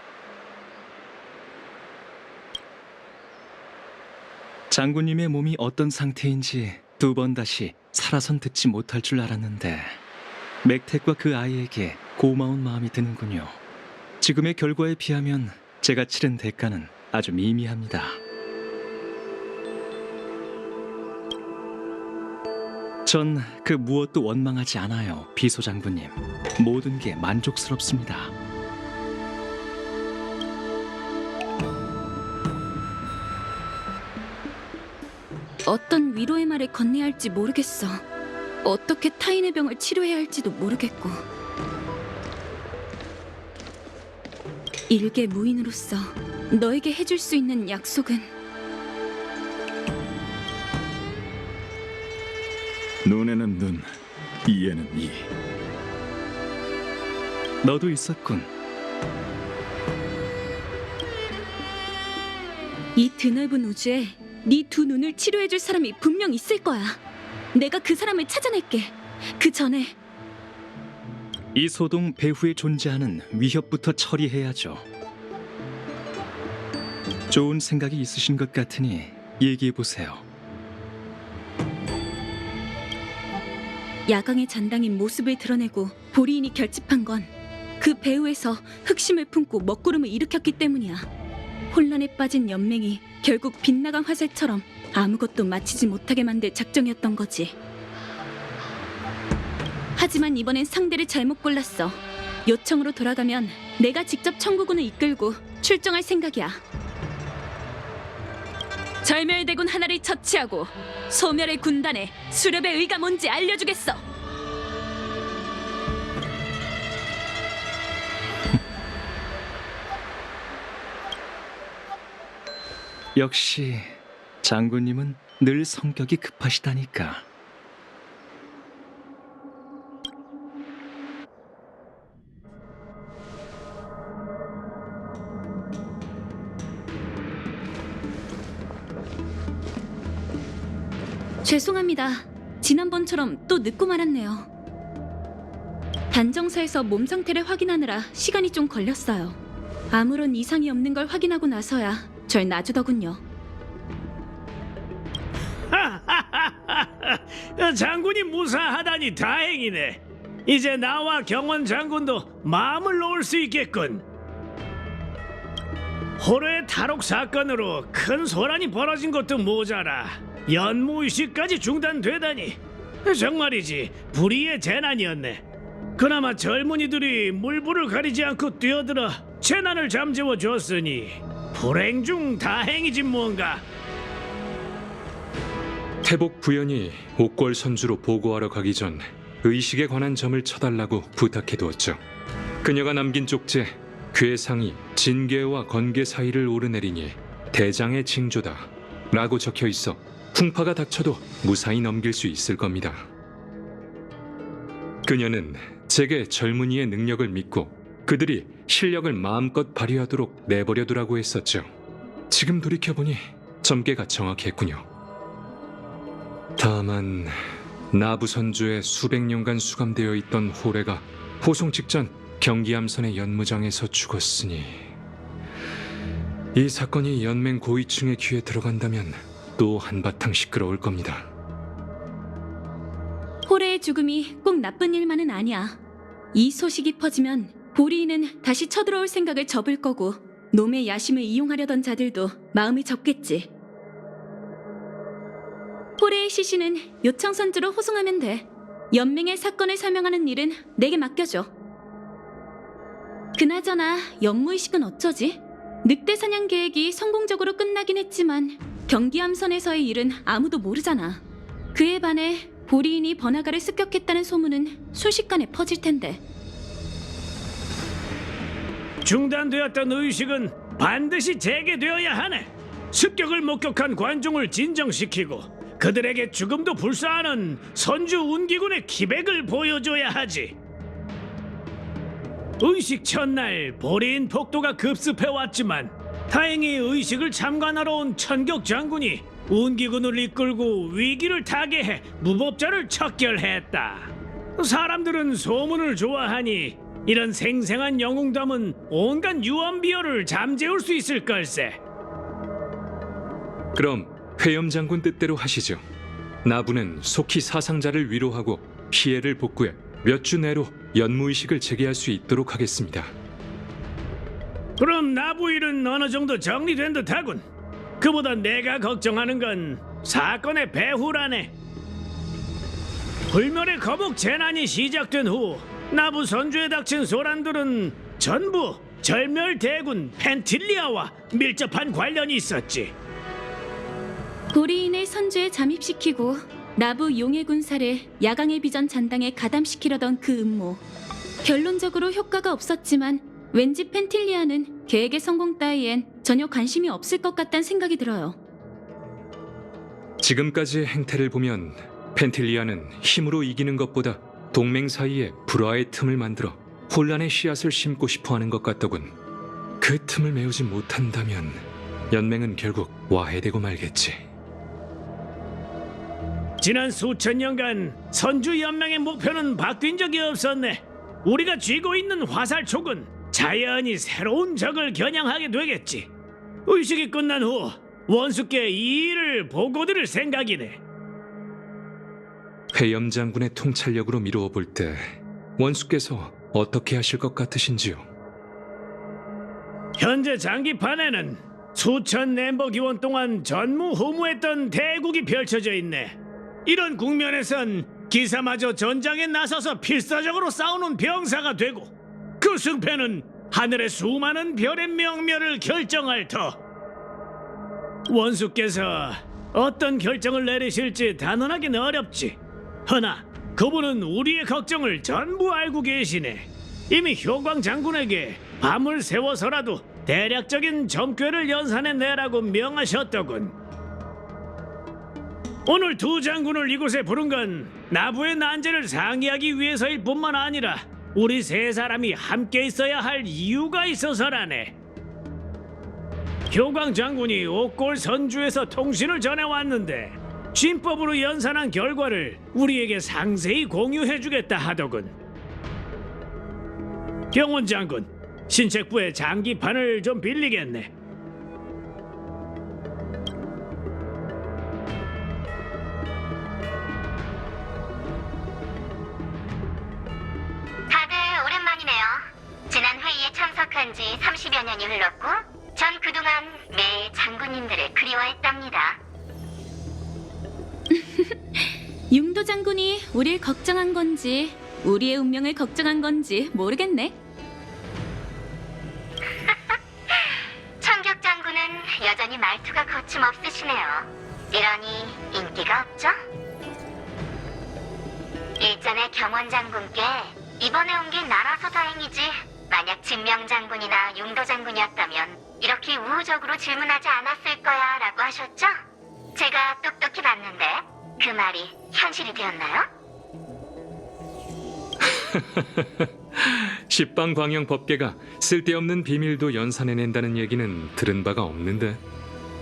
장군님의 몸이 어떤 상태인지 두 번 다시 살아선 듣지 못할 줄 알았는데 맥택과 그 아이에게 고마운 마음이 드는군요. 지금의 결과에 비하면 제가 치른 대가는 아주 미미합니다. 전 그 무엇도 원망하지 않아요, 비소 장군님. 모든 게 만족스럽습니다. 어떤 위로의 말을 건네야 할지 모르겠어. 어떻게 타인의 병을 치료해야 할지도 모르겠고. 일개 무인으로서 너에게 해줄 수 있는 약속은 눈에는 눈, 이에는 이. 너도 있었군. 이 드넓은 우주에 네 두 눈을 치료해줄 사람이 분명 있을 거야. 내가 그 사람을 찾아낼게. 그 전에 이 소동 배후에 존재하는 위협부터 처리해야죠. 좋은 생각이 있으신 것 같으니 얘기해 보세요. 야광의 잔당인 모습을 드러내고 보리인이 결집한 건 그 배후에서 흑심을 품고 먹구름을 일으켰기 때문이야. 혼란에 빠진 연맹이 결국 빗나간 화살처럼 아무것도 마치지 못하게 만들 작정이었던 거지. 하지만 이번엔 상대를 잘못 골랐어. 요청으로 돌아가면 내가 직접 청구군을 이끌고 출정할 생각이야. 절멸대군 하나를 처치하고 소멸의 군단에 수렵의 의가 뭔지 알려주겠어. 역시 장군님은 늘 성격이 급하시다니까. 죄송합니다. 지난번처럼 또 늦고 말았네요. 단정사에서 몸 상태를 확인하느라 시간이 좀 걸렸어요. 아무런 이상이 없는 걸 확인하고 나서야 절 놔주더군요. 장군이 무사하다니 다행이네. 이제 나와 경원 장군도 마음을 놓을 수 있겠군. 호로의 탈옥 사건으로 큰 소란이 벌어진 것도 모자라 연무의식까지 중단되다니 정말이지 불의의 재난이었네. 그나마 젊은이들이 물불을 가리지 않고 뛰어들어 재난을 잠재워 줬으니 불행 중 다행이지 뭔가. 태복 부연이 옥궐 선주로 보고하러 가기 전 의식에 관한 점을 쳐달라고 부탁해두었죠. 그녀가 남긴 쪽지에 괴상이 진계와 건계 사이를 오르내리니 대장의 징조다 라고 적혀 있어 풍파가 닥쳐도 무사히 넘길 수 있을 겁니다. 그녀는 제게 젊은이의 능력을 믿고 그들이 실력을 마음껏 발휘하도록 내버려두라고 했었죠. 지금 돌이켜보니 점괘가 정확했군요. 다만 나부 선주에 수백 년간 수감되어 있던 호래가 호송 직전 경기암선의 연무장에서 죽었으니 이 사건이 연맹 고위층의 귀에 들어간다면 또 한바탕 시끄러울 겁니다. 호래의 죽음이 꼭 나쁜 일만은 아니야. 이 소식이 퍼지면 보리인은 다시 쳐들어올 생각을 접을 거고 놈의 야심을 이용하려던 자들도 마음을 접겠지. 호래의 시신은 요청 선주로 호송하면 돼. 연맹의 사건을 설명하는 일은 내게 맡겨줘. 그나저나 연무의식은 어쩌지? 늑대 사냥 계획이 성공적으로 끝나긴 했지만 경기암선에서의 일은 아무도 모르잖아. 그에 반해 보리인이 번화가를 습격했다는 소문은 순식간에 퍼질 텐데. 중단되었던 의식은 반드시 재개되어야 하네. 습격을 목격한 관중을 진정시키고 그들에게 죽음도 불사하는 선주 운기군의 기백을 보여줘야 하지. 의식 첫날 보리인 폭도가 급습해왔지만 다행히 의식을 참관하러 온 천격 장군이 운기군을 이끌고 위기를 타개해 무법자를 척결했다. 사람들은 소문을 좋아하니 이런 생생한 영웅담은 온갖 유언비어를 잠재울 수 있을 걸세. 그럼 회염 장군 뜻대로 하시죠. 나부는 속히 사상자를 위로하고 피해를 복구해 몇 주 내로 연무의식을 재개할 수 있도록 하겠습니다. 그럼 나부 일은 어느 정도 정리된 듯하군. 그보다 내가 걱정하는 건 사건의 배후라네. 불멸의 거북 재난이 시작된 후 나부 선주에 닥친 소란들은 전부 절멸대군 펜틸리아와 밀접한 관련이 있었지. 보리인을 선주에 잠입시키고 나부 용의 군사를 야광의 비전 잔당에 가담시키려던 그 음모. 결론적으로 효과가 없었지만 왠지 펜틸리아는 계획의 성공 따위엔 전혀 관심이 없을 것 같다는 생각이 들어요. 지금까지의 행태를 보면 펜틸리아는 힘으로 이기는 것보다 동맹 사이에 불화의 틈을 만들어 혼란의 씨앗을 심고 싶어하는 것 같더군. 그 틈을 메우지 못한다면 연맹은 결국 와해되고 말겠지. 지난 수천 년간 선주 연맹의 목표는 바뀐 적이 없었네. 우리가 쥐고 있는 화살촉은 자연히 새로운 적을 겨냥하게 되겠지. 의식이 끝난 후 원수께 이 일을 보고드릴 생각이네. 회염 장군의 통찰력으로 미루어 볼 때 원수께서 어떻게 하실 것 같으신지요? 현재 장기판에는 수천 멤버 기원 동안 전무후무했던 대국이 펼쳐져 있네. 이런 국면에선 기사마저 전장에 나서서 필사적으로 싸우는 병사가 되고 그 승패는 하늘의 수많은 별의 명멸을 결정할 터. 원수께서 어떤 결정을 내리실지 단언하기는 어렵지. 허나 그분은 우리의 걱정을 전부 알고 계시네. 이미 효광 장군에게 밤을 새워서라도 대략적인 점괘를 연산해내라고 명하셨더군. 오늘 두 장군을 이곳에 부른 건 나부의 난제를 상의하기 위해서일 뿐만 아니라 우리 세 사람이 함께 있어야 할 이유가 있어서라네. 효광 장군이 옥골 선주에서 통신을 전해왔는데 진법으로 연산한 결과를 우리에게 상세히 공유해주겠다 하더군. 경원 장군, 신책부의 장기판을 좀 빌리겠네. 다들 오랜만이네요. 지난 회의에 참석한 지 30여 년이 흘렀고 전 그동안 매일 장군님들을 그리워했답니다. 융도 장군이 우릴 걱정한 건지 우리의 운명을 걱정한 건지 모르겠네. 천격 장군은 여전히 말투가 거침없으시네요. 이러니 인기가 없죠? 일전에 경원 장군께 이번에 온 게 나라서 다행이지 만약 진명 장군이나 융도 장군이었다면 이렇게 우호적으로 질문하지 않았을 거야 라고 하셨죠? 제가 똑똑히 봤는데 그 말이 현실이 되었나요? 십방광영 법계가 쓸데없는 비밀도 연산해낸다는 얘기는 들은 바가 없는데,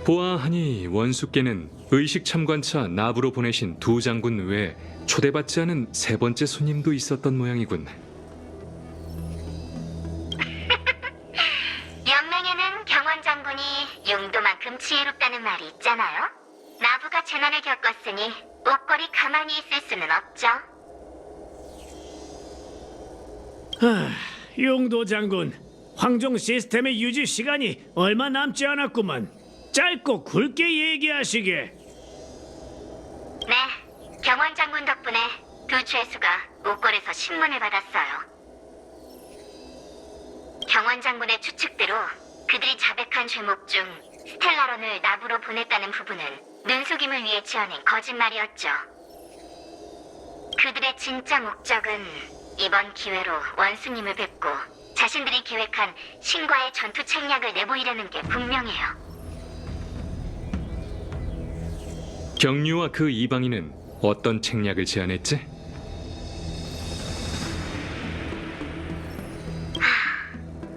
보아하니 원수께는 의식 참관차 나부로 보내신 두 장군 외에 초대받지 않은 세 번째 손님도 있었던 모양이군. 연맹에는 경원 장군이 융도만큼 지혜롭다는 말이 있잖아요. 나부가 재난을 겪었으니 옥골이 가만히 있을 수는 없죠. 용도 장군, 황종 시스템의 유지 시간이 얼마 남지 않았구만. 짧고 굵게 얘기하시게. 네, 경원 장군 덕분에 두 죄수가 옥골에서 신문을 받았어요. 경원 장군의 추측대로 그들이 자백한 죄목 중 스텔라론을 나부로 보냈다는 부분은 눈속임을 위해 지어낸 거짓말이었죠. 그들의 진짜 목적은 이번 기회로 원수님을 뵙고 자신들이 계획한 신과의 전투 책략을 내보이려는 게 분명해요. 경류와 그 이방인은 어떤 책략을 제안했지?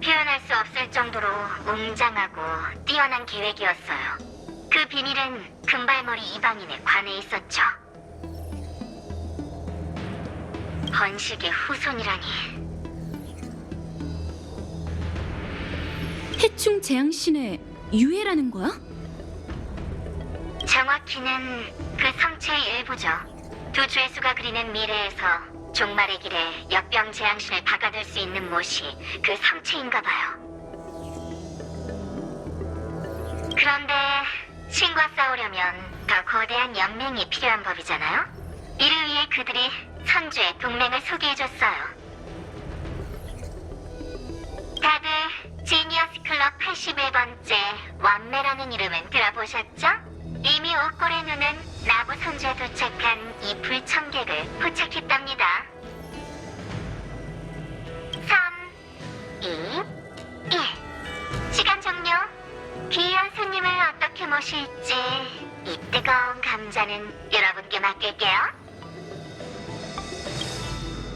표현할 수 없을 정도로 웅장하고 뛰어난 계획이었어요. 그 비밀은 금발머리 이방인에 관해 있었죠. 번식의 후손이라니. 해충 재앙신의 유해라는 거야? 정확히는 그 성체의 일부죠. 두 죄수가 그리는 미래에서 종말의 길에 역병 재앙신을 박아둘 수 있는 못이 그 성체인가 봐요. 그런데 신과 싸우려면 더 거대한 연맹이 필요한 법이잖아요. 이를 위해 그들이 선주의 동맹을 소개해줬어요. 다들 지니어스 클럽 81번째 완매라는 이름은 들어보셨죠? 이미 옥골의 눈은 나부 선주에 도착한 이 불청객을 포착했답니다. 3, 2, 1. 시간 종료. 귀한 손님을 어떻게 모실지 이 뜨거운 감자는 여러분께 맡길게요.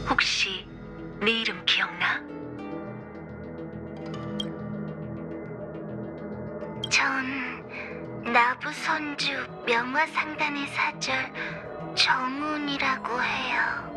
혹시 네 이름 기억나? 전 나부 선주 명화 상단의 사절 정운이라고 해요.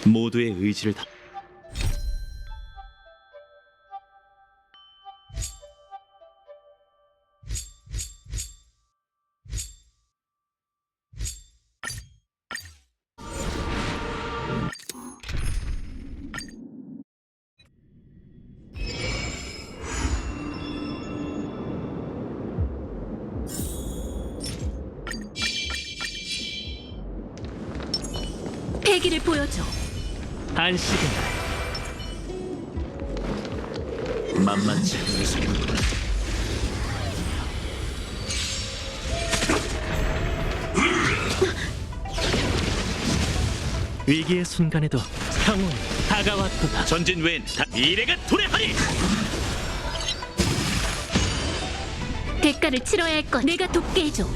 모두의 의지를 다 패기를 보여줘. 안식은 만만치 않은 녀석이군. 위기의 순간에도 평온이 다가왔도다. 전진 외엔 미래가 도래하리. 대가를 치러야 할 것. 내가 돕게 해줘.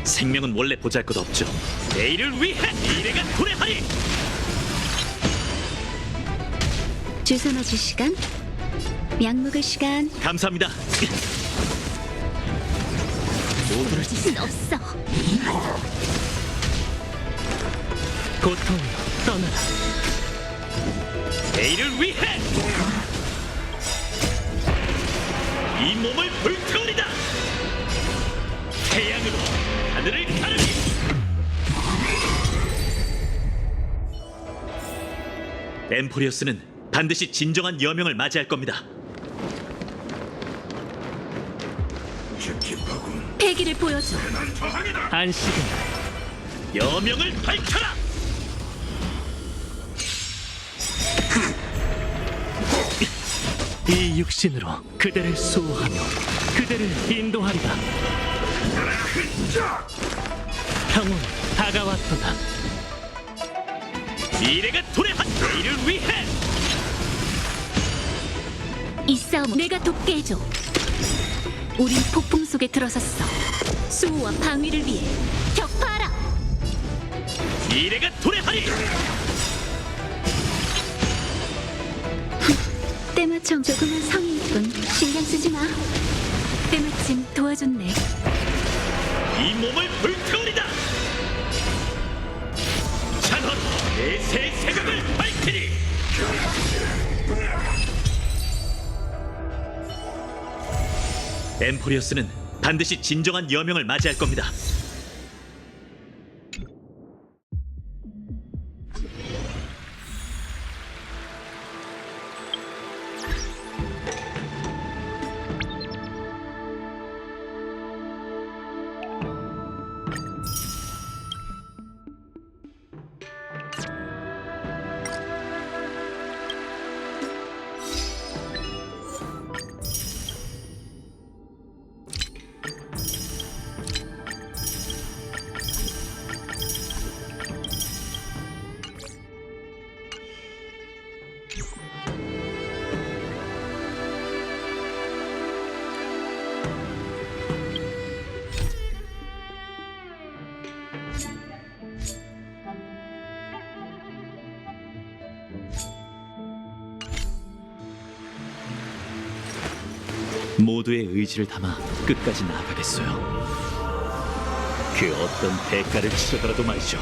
생명은 원래 보잘것없죠. 내일을 위해 미래가 도래하리. 주소 맞을 시간, 약 먹을 시간. 감사합니다. 모두를 순 없어. 고통이여 떠나라. 내일을 위해 이 몸을 불태우리다. 태양으로 하늘을 가르리. 엠포리어스는 반드시 진정한 여명을 맞이할 겁니다. 패기를 보여줘. 안식은 여명을 밝혀라. 이 육신으로 그대를 수호하며 그대를 인도하리라. 평온이 다가왔도다. 미래가 도래한 내일을 위해 이 싸움 내가 돕게 해줘. 우린 폭풍 속에 들어섰어. 수호와 방위를 위해 격파하라. 미래가 도래하리. 때마침 조그만 성의이군. 신경 쓰지 마. 때마침 도와줬네. 이 몸을 불태우리다. 찬헌 내세 새벽을 밝히리. 엠포리어스는 반드시 진정한 여명을 맞이할 겁니다. 모두의 의지를 담아 끝까지 나아가겠어요. 그 어떤 대가를 치르더라도 말이죠.